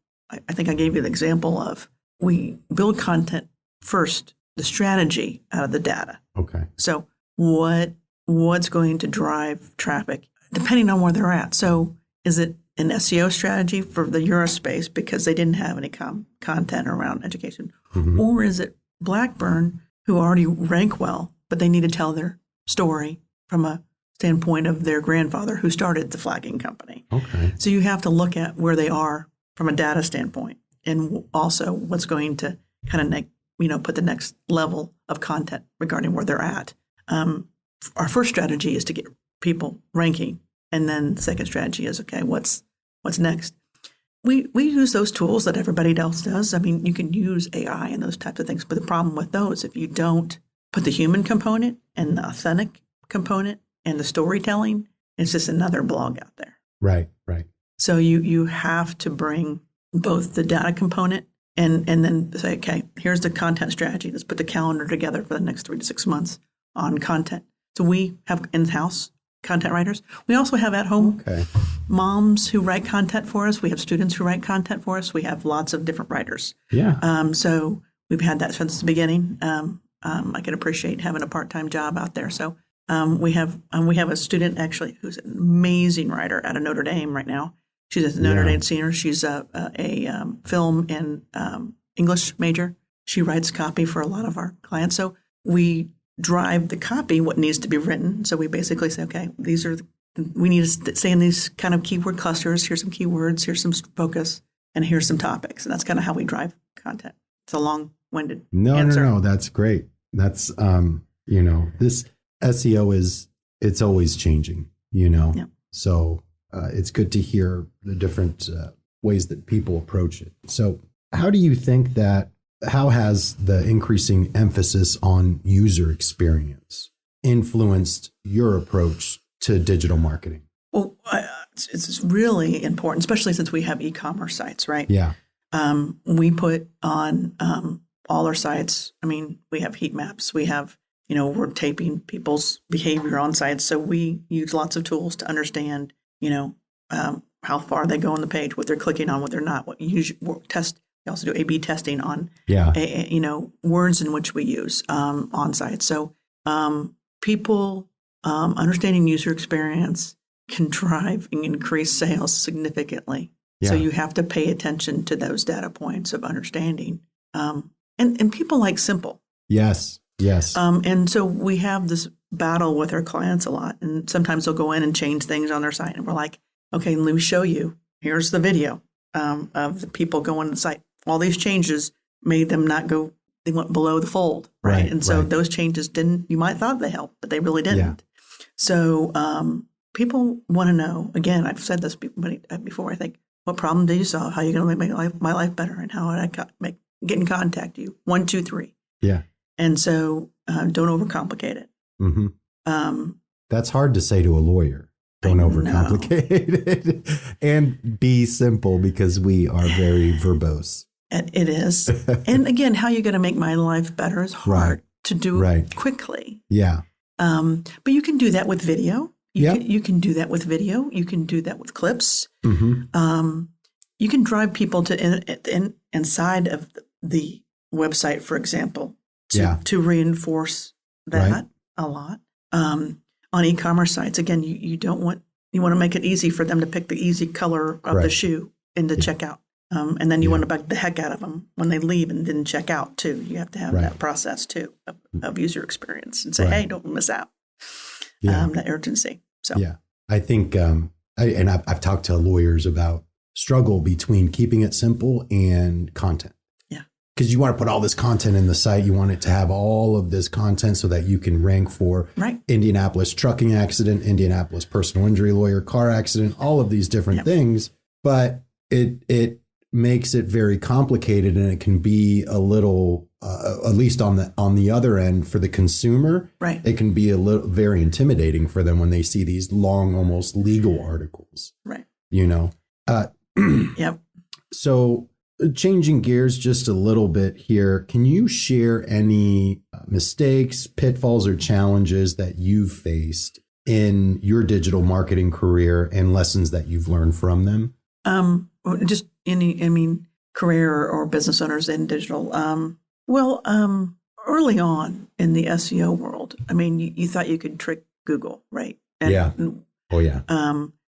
B: think I gave you the example of, we build content first, the strategy out of the data.
A: Okay.
B: So what's going to drive traffic depending on where they're at? So is it an SEO strategy for the Eurospace because they didn't have any content around education? Or is it Blackburn, who already rank well, but they need to tell their story from a standpoint of their grandfather who started the flagging company?
A: Okay.
B: So you have to look at where they are from a data standpoint, and also what's going to kind of put the next level of content regarding where they're at. Our first strategy is to get people ranking, and then the second strategy is, okay, what's next? We use those tools that everybody else does. I mean, you can use AI and those types of things, but the problem with those, if you don't put the human component and the authentic component and the storytelling, it's just another blog out there.
A: Right.
B: So you have to bring both the data component and then say, okay, here's the content strategy. Let's put the calendar together for the next 3 to 6 months on content. So we have in-house content writers. We also have at-home moms who write content for us. We have students who write content for us. We have lots of different writers.
A: Yeah.
B: So we've had that since the beginning. I can appreciate having a part-time job out there. So we have a student actually who's an amazing writer out of Notre Dame right now. She's a Notre Dame senior. She's a film and English major. She writes copy for a lot of our clients. So we drive the copy, what needs to be written. So we basically say, okay, we need to stay in these kind of keyword clusters. Here's some keywords, here's some focus, and here's some topics. And that's kind of how we drive content. It's a long-winded answer.
A: No, that's great. That's, this SEO it's always changing,
B: Yeah.
A: So it's good to hear the different ways that people approach it. So how do you think how has the increasing emphasis on user experience influenced your approach to digital marketing?
B: Well, it's really important, especially since we have e-commerce sites, right?
A: Yeah.
B: We put on all our sites. I mean, we have heat maps. We have, we're taping people's behavior on sites. So we use lots of tools to understand, how far they go on the page, what they're clicking on, what they're not. What you test. We also do A/B testing on, words in which we use on sites. So people understanding user experience can drive and increase sales significantly.
A: Yeah.
B: So you have to pay attention to those data points of understanding. And people like simple.
A: Yes. Yes.
B: And so we have this battle with our clients a lot. And sometimes they'll go in and change things on their site. And we're like, okay, let me show you. Here's the video of the people going to the site. All these changes made them not go, they went below the fold. Right. And so those changes you might thought they helped, but they really didn't. Yeah. So people want to know, again, I've said this before, I think, what problem do you solve? How are you going to make my life better? And how would I get in contact with you? 1, 2, 3.
A: Yeah.
B: And so don't overcomplicate it.
A: Mm-hmm. That's hard to say to a lawyer. Don't overcomplicate it and be simple, because we are very verbose.
B: It is. And again, how you're going to make my life better is hard to do quickly.
A: Yeah.
B: But you can do that with video. You can do that with video. You can do that with clips.
A: Mm-hmm.
B: You can drive people to inside of the website, for example, to reinforce that a lot. On e-commerce sites, again, you want to make it easy for them to pick the easy color of the shoe in the checkout. And then you want to bug the heck out of them when they leave and didn't check out too. You have to have that process too of user experience and say, hey, don't miss out. That urgency. So
A: I think, I've talked to lawyers about struggle between keeping it simple and content. Because you want to put all this content in the site. You want it to have all of this content so that you can rank for Indianapolis trucking accident, Indianapolis personal injury lawyer, car accident, all of these different things. But it makes it very complicated, and it can be a little, at least on the other end for the consumer, it can be very intimidating for them when they see these long, almost legal articles.
B: Right.
A: So changing gears just a little bit here, can you share any mistakes, pitfalls, or challenges that you've faced in your digital marketing career and lessons that you've learned from them?
B: Just career or business owners in digital. Early on in the SEO world, you thought you could trick Google, right? And,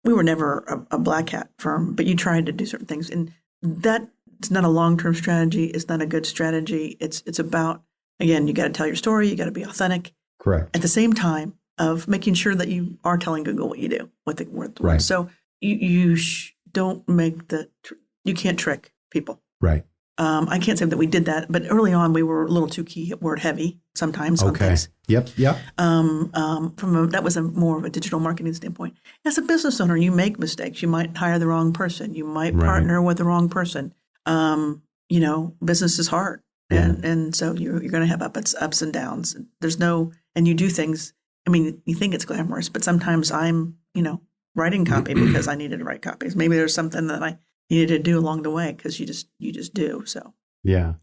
B: we were never a black hat firm, but you tried to do certain things, and that. It's not a long-term strategy. It's not a good strategy. It's about, again, you got to tell your story. You got to be authentic.
A: Correct.
B: At the same time of making sure that you are telling Google what you do, what the word. So you don't make you can't trick people.
A: Right.
B: I can't say that we did that, but early on we were a little too keyword heavy sometimes on things.
A: Yep.
B: That was more of a digital marketing standpoint. As a business owner, you make mistakes. You might hire the wrong person. You might partner with the wrong person. Business is hard, and so you're going to have ups and downs. And you do things. You think it's glamorous, but sometimes I'm, writing copy because I needed to write copies. Maybe there's something that I needed to do along the way because you just do. So
A: yeah.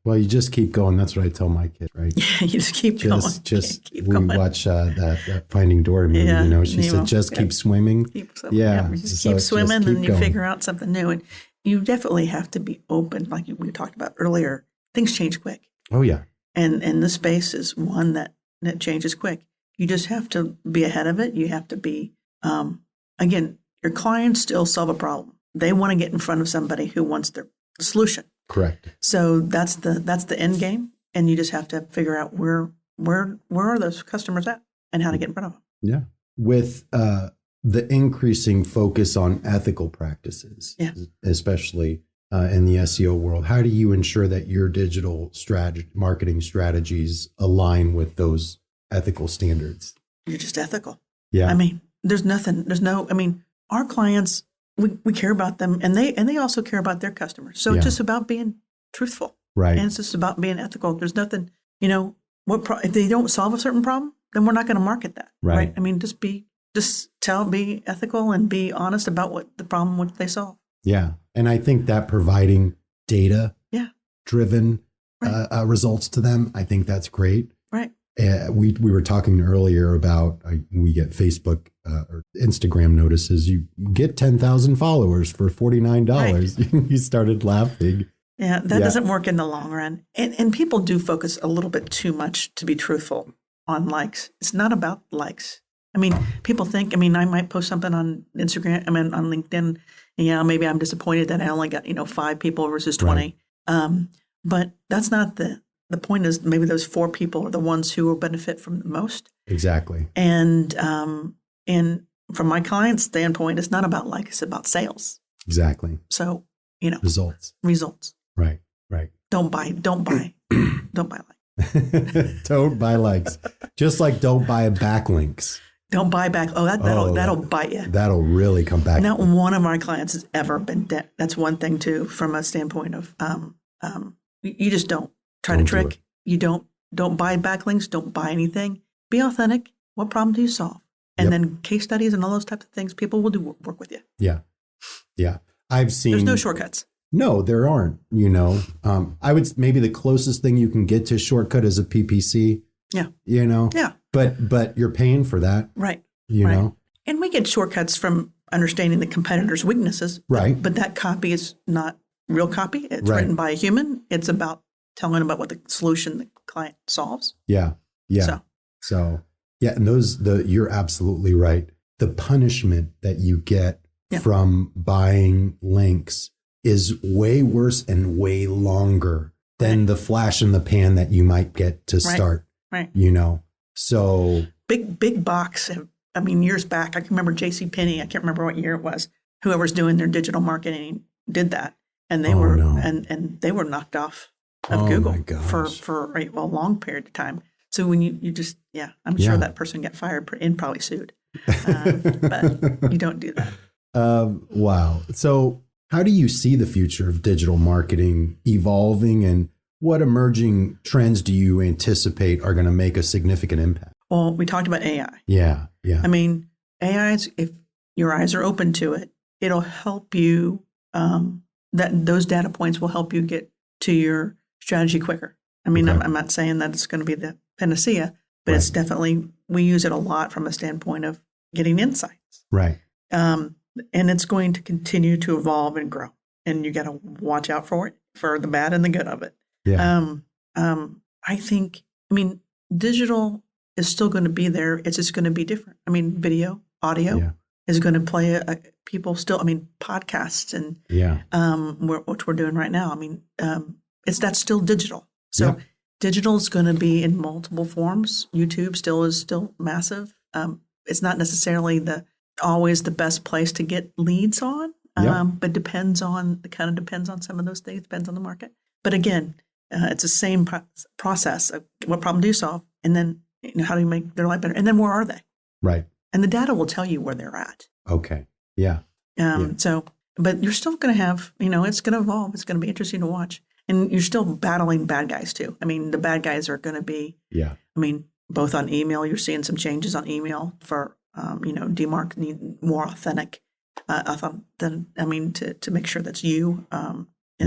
A: Well, you just keep going. That's what I tell my kids, right?
B: Yeah, you just keep going.
A: We watch that Finding Dory movie. She said, just keep swimming.
B: Keep swimming, and you figure out something new. And you definitely have to be open, like we talked about earlier. Things change quick.
A: Oh, yeah.
B: And this space is one that changes quick. You just have to be ahead of it. You have to be, again, your clients still solve a problem. They want to get in front of somebody who wants the solution.
A: Correct.
B: So that's the end game. And you just have to figure out where are those customers at and how to get in front of them.
A: Yeah. With the increasing focus on ethical practices, especially in the SEO world, how do you ensure that your digital marketing strategies align with those ethical standards?
B: You're just ethical.
A: Yeah.
B: Our clients, we care about them, and they also care about their customers. So it's just about being truthful.
A: Right.
B: And it's just about being ethical. There's nothing, if they don't solve a certain problem, then we're not going to market that.
A: Right.
B: Just be just be ethical and be honest about what the problem what they solve.
A: Yeah. And I think that providing data driven results to them, I think that's great.
B: Right.
A: We were talking earlier about we get Facebook or Instagram notices. You get 10,000 followers for $49. Right. You started laughing.
B: Yeah, that doesn't work in the long run. And people do focus a little bit too much, to be truthful, on likes. It's not about likes. I mean, people think, I might post something on Instagram, on LinkedIn, and, maybe I'm disappointed that I only got, 5 people versus 20. Right. But that's not the point. Is maybe those 4 people are the ones who will benefit from the most. Exactly. And from my client's standpoint, it's not about likes, it's about sales. Exactly. So, results. Right. Don't buy likes. Don't buy likes. Just like don't buy backlinks. Don't buy back. That'll bite you. That'll really come back. Not one of our clients has ever been that's one thing too, from a standpoint of you just don't try to trick. You don't buy backlinks. Don't buy anything. Be authentic. What problem do you solve? And then case studies and all those types of things. People will do work with you. Yeah. I've seen. There's no shortcuts. No, there aren't. I would maybe the closest thing you can get to shortcut is a PPC. Yeah. Yeah. But you're paying for that. Right. You know. And we get shortcuts from understanding the competitor's weaknesses. Right. But that copy is not real copy. It's written by a human. It's about telling about what the solution the client solves. Yeah. So yeah, and you're absolutely right. The punishment that you get from buying links is way worse and way longer than the flash in the pan that you might get to start. Right. So big box. Years back, I can remember JCPenney. I can't remember what year it was. Whoever's doing their digital marketing did that, and they and they were knocked off of Google for a long period of time. So when you just I'm sure that person got fired and probably sued, but you don't do that. Wow. So how do you see the future of digital marketing evolving, and what emerging trends do you anticipate are going to make a significant impact? Well, we talked about AI. Yeah. AI, if your eyes are open to it, it'll help you, those data points will help you get to your strategy quicker. I'm not saying that it's going to be the panacea, but it's definitely, we use it a lot from a standpoint of getting insights. Right. And it's going to continue to evolve and grow, and you got to watch out for it, for the bad and the good of it. Yeah. I think, digital is still going to be there. It's just going to be different. Video, audio is going to play people still, podcasts and which we're doing right now. That's still digital. So digital is going to be in multiple forms. YouTube is still massive. It's not necessarily always the best place to get leads on, but depends on some of those things, depends on the market. But again, it's the same process of what problem do you solve, and then how do you make their life better, and then where are they? Right. And the data will tell you where they're at. Okay. Yeah. So, but you're still going to have, it's going to evolve. It's going to be interesting to watch, and you're still battling bad guys too. The bad guys are going to be. Yeah. Both on email, you're seeing some changes on email for. DMARC need more authentic, to make sure that's you.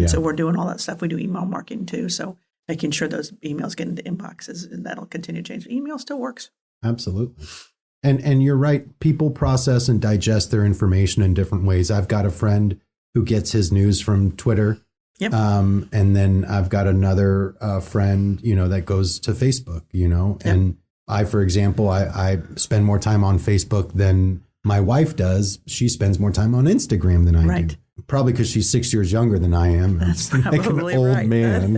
B: So we're doing all that stuff. We do email marketing too. So making sure those emails get into inboxes, and that'll continue to change. Email still works. Absolutely. And you're right. People process and digest their information in different ways. I've got a friend who gets his news from Twitter. Yep. And then I've got another friend, that goes to Facebook, and I, for example, I spend more time on Facebook than my wife does. She spends more time on Instagram than I do. Probably because she's 6 years younger than I am. That's probably like an old man.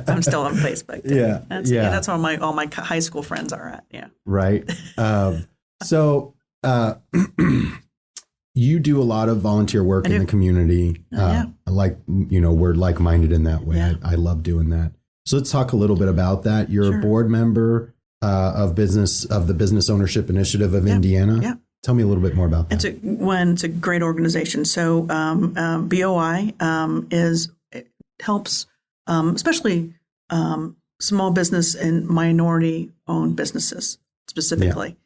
B: I'm still on Facebook. Yeah. That's where all my high school friends are at. Yeah. Right. So you do a lot of volunteer work in the community. We're like-minded in that way. Yeah. I love doing that. So let's talk a little bit about that. You're a board member of the Business Ownership Initiative of Indiana. Yeah. Tell me a little bit more about that. It's a great organization. So BOI helps especially small business and minority owned businesses specifically.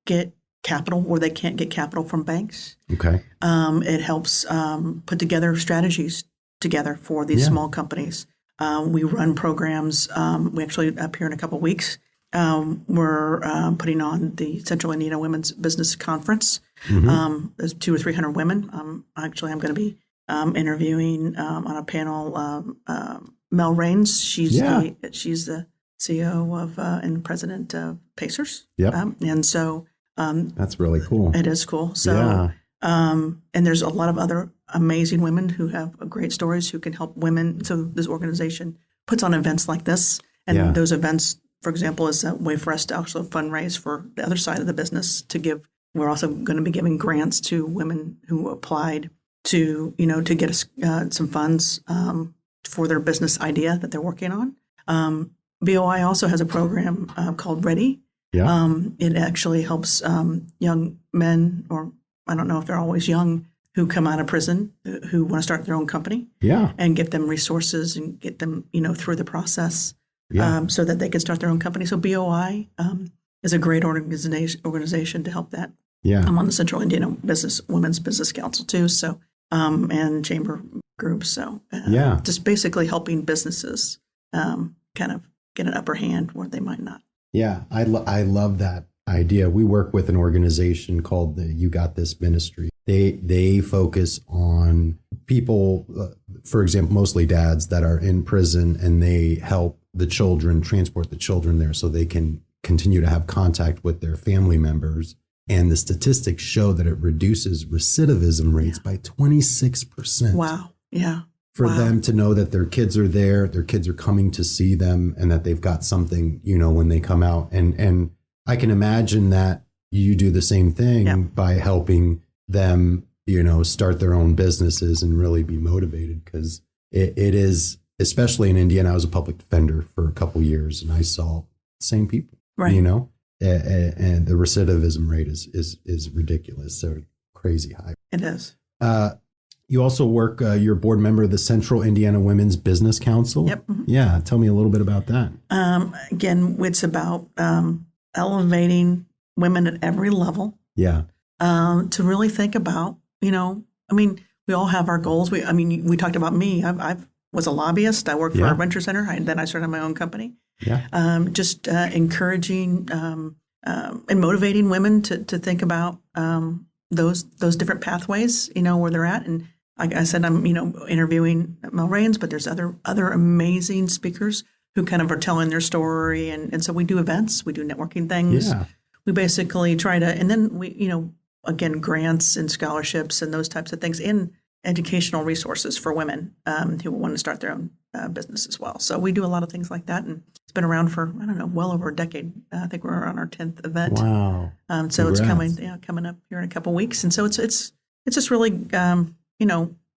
B: get capital where they can't get capital from banks.
A: Okay.
B: It helps put together strategies together for these small companies. We run programs. We actually, up here in a couple of weeks, we're putting on the Central Indiana Women's Business Conference. There's 200 or 300 women. I'm going to be interviewing on a panel Mel Raines. She's the CEO of and president of Pacers. And so
A: that's really cool.
B: It is cool. So and there's a lot of other amazing women who have great stories who can help women. So this organization puts on events like this, and those events, for example, is a way for us to also fundraise for the other side of the business to give. We're also going to be giving grants to women who applied to get us some funds for their business idea that they're working on. BOI also has a program called Ready. It actually helps young men, or I don't know if they're always young, who come out of prison who want to start their own company. And get them resources and get them through the process so that they can start their own company. So BOI is a great organization to help that. I'm on the Central Indiana Women's Business Council too. So and chamber groups. So just basically helping businesses kind of get an upper hand where they might not.
A: I love that idea. We work with an organization called the You Got This Ministry. They focus on people, for example, mostly dads that are in prison, and they help the children, transport the children there so they can continue to have contact with their family members. And the statistics show that it reduces recidivism rates by 26%.
B: Wow. Yeah.
A: For them to know that their kids are there, their kids are coming to see them, and that they've got something, when they come out. And I can imagine that you do the same thing by helping them, start their own businesses and really be motivated, because it is, especially in Indiana. I was a public defender for a couple years, and I saw the same people, and the recidivism rate is ridiculous. So crazy high.
B: It is.
A: You also work, you're a board member of the Central Indiana Women's Business Council. Yeah. Tell me a little bit about that.
B: Again, it's about elevating women at every level. To really think about, we all have our goals. We talked about me. I was a lobbyist. I worked for a venture center. Then I started my own company. Just encouraging and motivating women to think about those different pathways, where they're at. And like I said, I'm, interviewing Mel Raines, but there's other amazing speakers who kind of are telling their story. And so we do events, we do networking things. We basically try to, and then we, again, grants and scholarships and those types of things in educational resources for women who want to start their own business as well. So we do a lot of things like that. And it's been around for, I don't know, well over a decade. I think we're on our 10th event.
A: Wow.
B: So Congrats. It's coming up here in a couple of weeks. And so it's just really,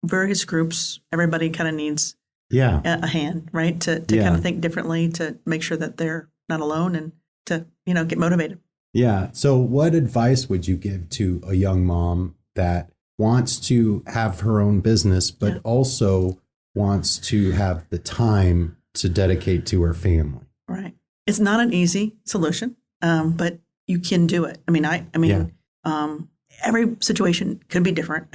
B: various groups, everybody kind of needs a hand, right? To kind of think differently, to make sure that they're not alone, and to, get motivated.
A: So what advice would you give to a young mom that wants to have her own business, but also wants to have the time to dedicate to her family?
B: Right. It's not an easy solution, but you can do it. Every situation could be different.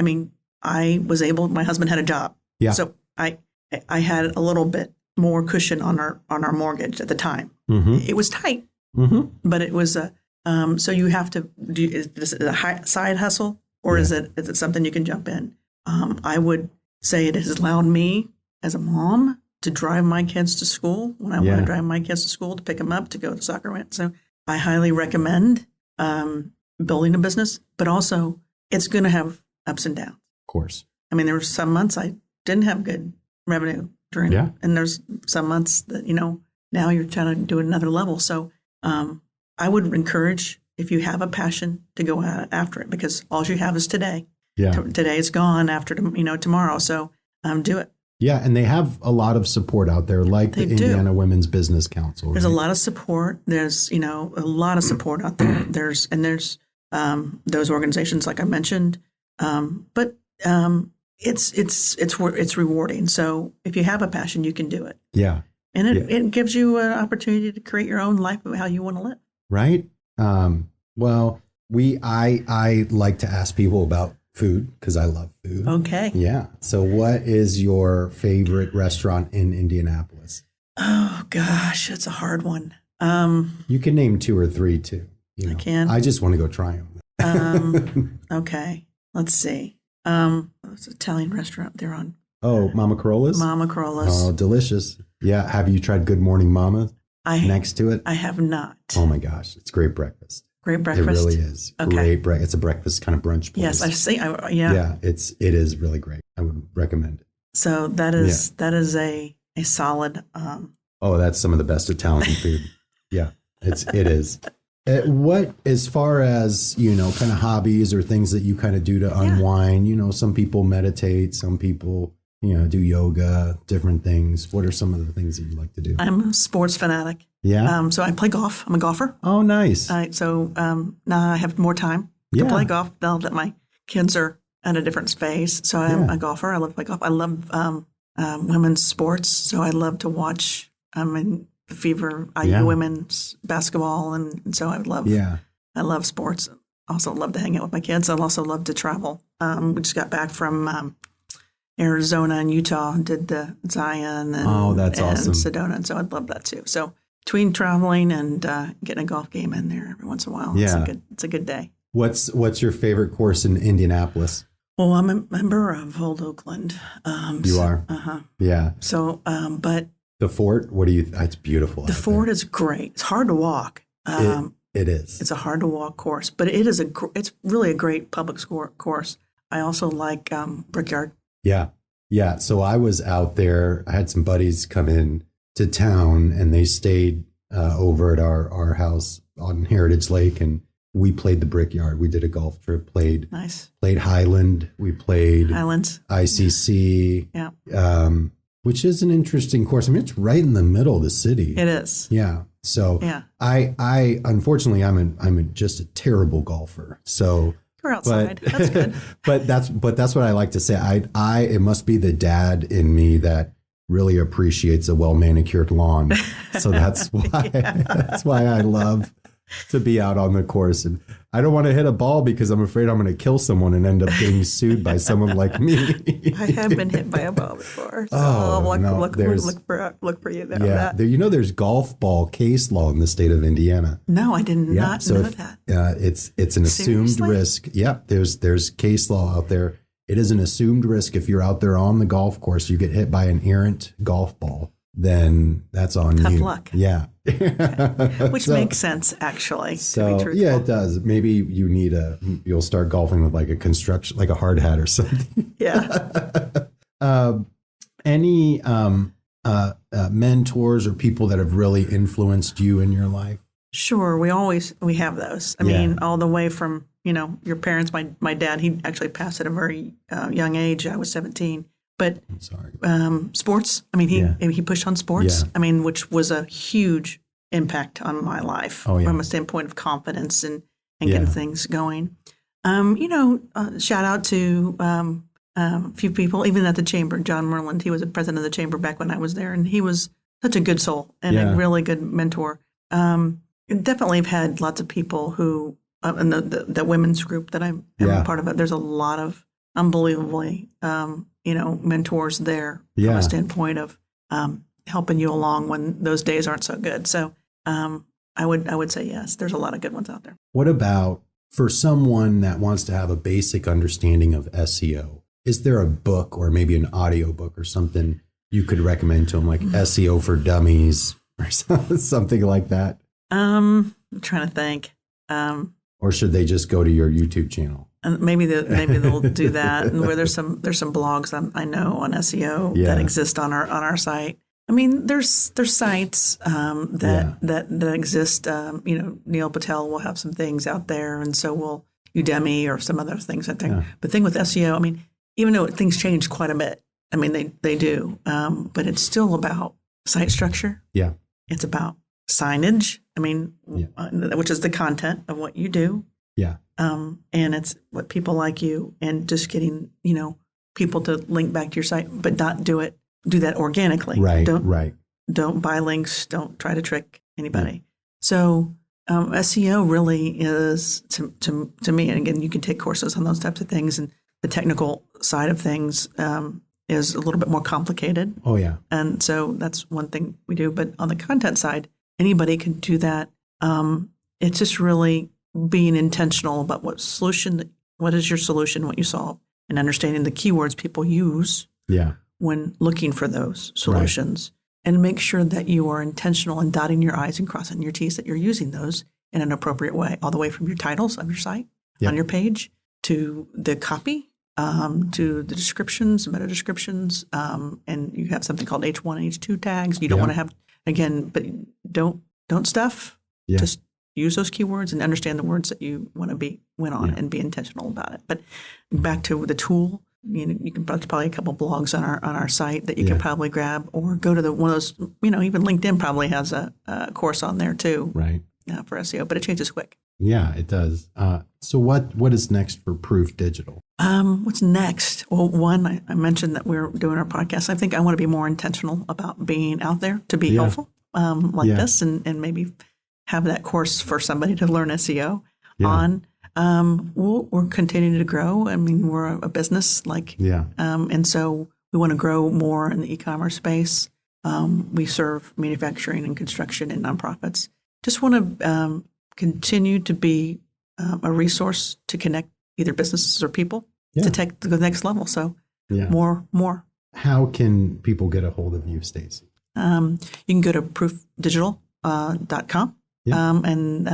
B: My husband had a job. So I had a little bit more cushion on our mortgage at the time. It was tight, but it was so you have to do, is it a side hustle, or is it something you can jump in? I would say it has allowed me as a mom to drive my kids to school when I want to drive my kids to school, to pick them up, to go to soccer events. So I highly recommend building a business, but also it's going to have ups and downs.
A: Of course.
B: There were some months I didn't have good revenue during, and there's some months that, now you're trying to do another level. So I would encourage, if you have a passion, to go after it, because all you have is today. Today is gone, after, tomorrow. So do it.
A: And they have a lot of support out there, like the Indiana Women's Business Council.
B: There's a lot of support. There's, a lot of support out there. There's those organizations, like I mentioned. But it's rewarding. So if you have a passion, you can do it. And it gives you an opportunity to create your own life of how you want to live.
A: Right. Well, I like to ask people about food because I love food.
B: Okay.
A: Yeah. So what is your favorite restaurant in Indianapolis?
B: Oh gosh, it's a hard one.
A: You can name 2 or 3 too.
B: I can.
A: I just want to go try them.
B: Okay. Let's see. It's an Italian restaurant. They're on
A: Oh, Mama Corolla's?
B: Mama Corolla's.
A: Oh, delicious. Yeah. Have you tried Good Morning Mama next to it?
B: I have not.
A: Oh my gosh. It's great breakfast.
B: Great breakfast.
A: It really is.
B: Okay.
A: Great breakfast. It's a breakfast kind of brunch place.
B: Yes, I've seen. Yeah.
A: Yeah. It is really great. I would recommend it.
B: So that is a solid.
A: Oh, that's some of the best Italian food. Yeah, it is. What, as far as, kind of hobbies or things that you kind of do to unwind, some people meditate, some people, do yoga, different things. What are some of the things that you like to do?
B: I'm a sports fanatic.
A: Yeah.
B: So I play golf. I'm a golfer.
A: Oh, nice.
B: So now I have more time to play golf now that my kids are at a different phase. So I'm a golfer. I love to play golf. I love women's sports. So I love to watch. I'm in the fever. Women's basketball, and so I love sports. Also love to hang out with my kids. I also love to travel. We just got back from Arizona and Utah, did the Zion and
A: awesome.
B: Sedona, and so I'd love that too. So between traveling and getting a golf game in there every once in a while, it's a good day.
A: What's your favorite course in Indianapolis?
B: Well, I'm a member of Old Oakland.
A: You are?
B: Uh-huh.
A: Yeah.
B: So, but
A: the fort, it's beautiful.
B: The fort is great. It's hard to walk.
A: It is.
B: It's a hard to walk course, but it's really a great public course. I also like Brickyard.
A: Yeah. Yeah. So I was out there. I had some buddies come in to town and they stayed over at our house on Heritage Lake, and we played the Brickyard. We did a golf trip, played Highland. We played
B: Highlands,
A: ICC.
B: Yeah.
A: Which is an interesting course. I mean, it's right in the middle of the city.
B: It is.
A: Yeah. So I unfortunately I'm just a terrible golfer. So
B: you're outside. That's good.
A: but that's what I like to say. It must be the dad in me that really appreciates a well manicured lawn. So that's why I love to be out on the course. And I don't want to hit a ball because I'm afraid I'm going to kill someone and end up getting sued by someone like me.
B: I have been hit by a ball before. So look for you there.
A: Yeah, there's golf ball case law in the state of Indiana.
B: No, I did not know that.
A: It's an assumed risk. Yeah, there's case law out there. It is an assumed risk. If you're out there on the golf course, you get hit by an errant golf ball, then that's on you.
B: Tough luck.
A: Yeah.
B: Which makes sense, actually.
A: So, yeah, it does. Maybe you'll start golfing with like a hard hat or something.
B: Yeah.
A: Any mentors or people that have really influenced you in your life?
B: Sure. We have those. I mean, all the way from, your parents. My dad, he actually passed at a very young age. I was 17. But
A: I'm sorry.
B: Sports, I mean, he pushed on sports, which was a huge impact on my life from a standpoint of confidence and getting things going. Shout out to a few people, even at the chamber. John Merland, he was the president of the chamber back when I was there, and he was such a good soul and a really good mentor. Definitely have had lots of people who, in the women's group that I'm a part of, there's a lot of unbelievably mentors there from a standpoint of helping you along when those days aren't so good. So I would say yes, there's a lot of good ones out there.
A: What about for someone that wants to have a basic understanding of SEO? Is there a book or maybe an audio book or something you could recommend to them, like SEO for Dummies or something like that?
B: I'm trying to think.
A: Or should they just go to your YouTube channel?
B: And maybe they'll do that. And where there's some blogs I know on SEO that exist on our site. I mean, there's sites that exist. Neil Patel will have some things out there, and so will Udemy or some other things out there. Yeah. But the thing with SEO, I mean, even though things change quite a bit, I mean they do, but it's still about site structure.
A: Yeah,
B: it's about signage. I mean, which is the content of what you do.
A: Yeah.
B: And it's what people like you, and just getting, people to link back to your site, but not do that organically.
A: Right.
B: Don't buy links. Don't try to trick anybody. Yeah. So SEO really is to me, and again, you can take courses on those types of things, and the technical side of things is a little bit more complicated.
A: Oh, yeah.
B: And so that's one thing we do. But on the content side, anybody can do that. It's just really being intentional about what is your solution, what you solve, and understanding the keywords people use when looking for those solutions. Right. And make sure that you are intentional in dotting your I's and crossing your T's, that you're using those in an appropriate way, all the way from your titles of your site on your page to the copy, to the descriptions, meta descriptions, and you have something called H1 and H2 tags. You don't want to have, again, but don't stuff. Yeah. Just use those keywords and understand the words that you want to win on and be intentional about it. But back to the tool. You can probably a couple blogs on our site that you can probably grab, or go to one of those. Even LinkedIn probably has a course on there too,
A: right?
B: For SEO, but it changes quick.
A: Yeah, it does. So what is next for Proof Digital?
B: What's next? Well, one, I mentioned that we're doing our podcast. I think I want to be more intentional about being out there to be helpful, like this, and maybe have that course for somebody to learn SEO on. We're continuing to grow. I mean, we're a business, and so we want to grow more in the e-commerce space. We serve manufacturing and construction and nonprofits. Just want to continue to be a resource to connect either businesses or people to take the next level. So more.
A: How can people get a hold of you, Stacie?
B: You can go to proofdigital.com, and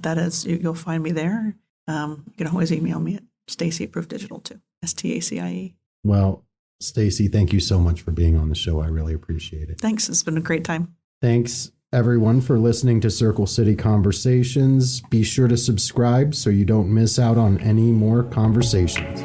B: that is you'll find me there. You can always email me at Stacie at Proof Digital too. STACIE.
A: Well, Stacie, thank you so much for being on the show. I really appreciate it.
B: Thanks. It's been a great time.
A: Thanks, everyone, for listening to Circle City Conversations. Be sure to subscribe so you don't miss out on any more conversations.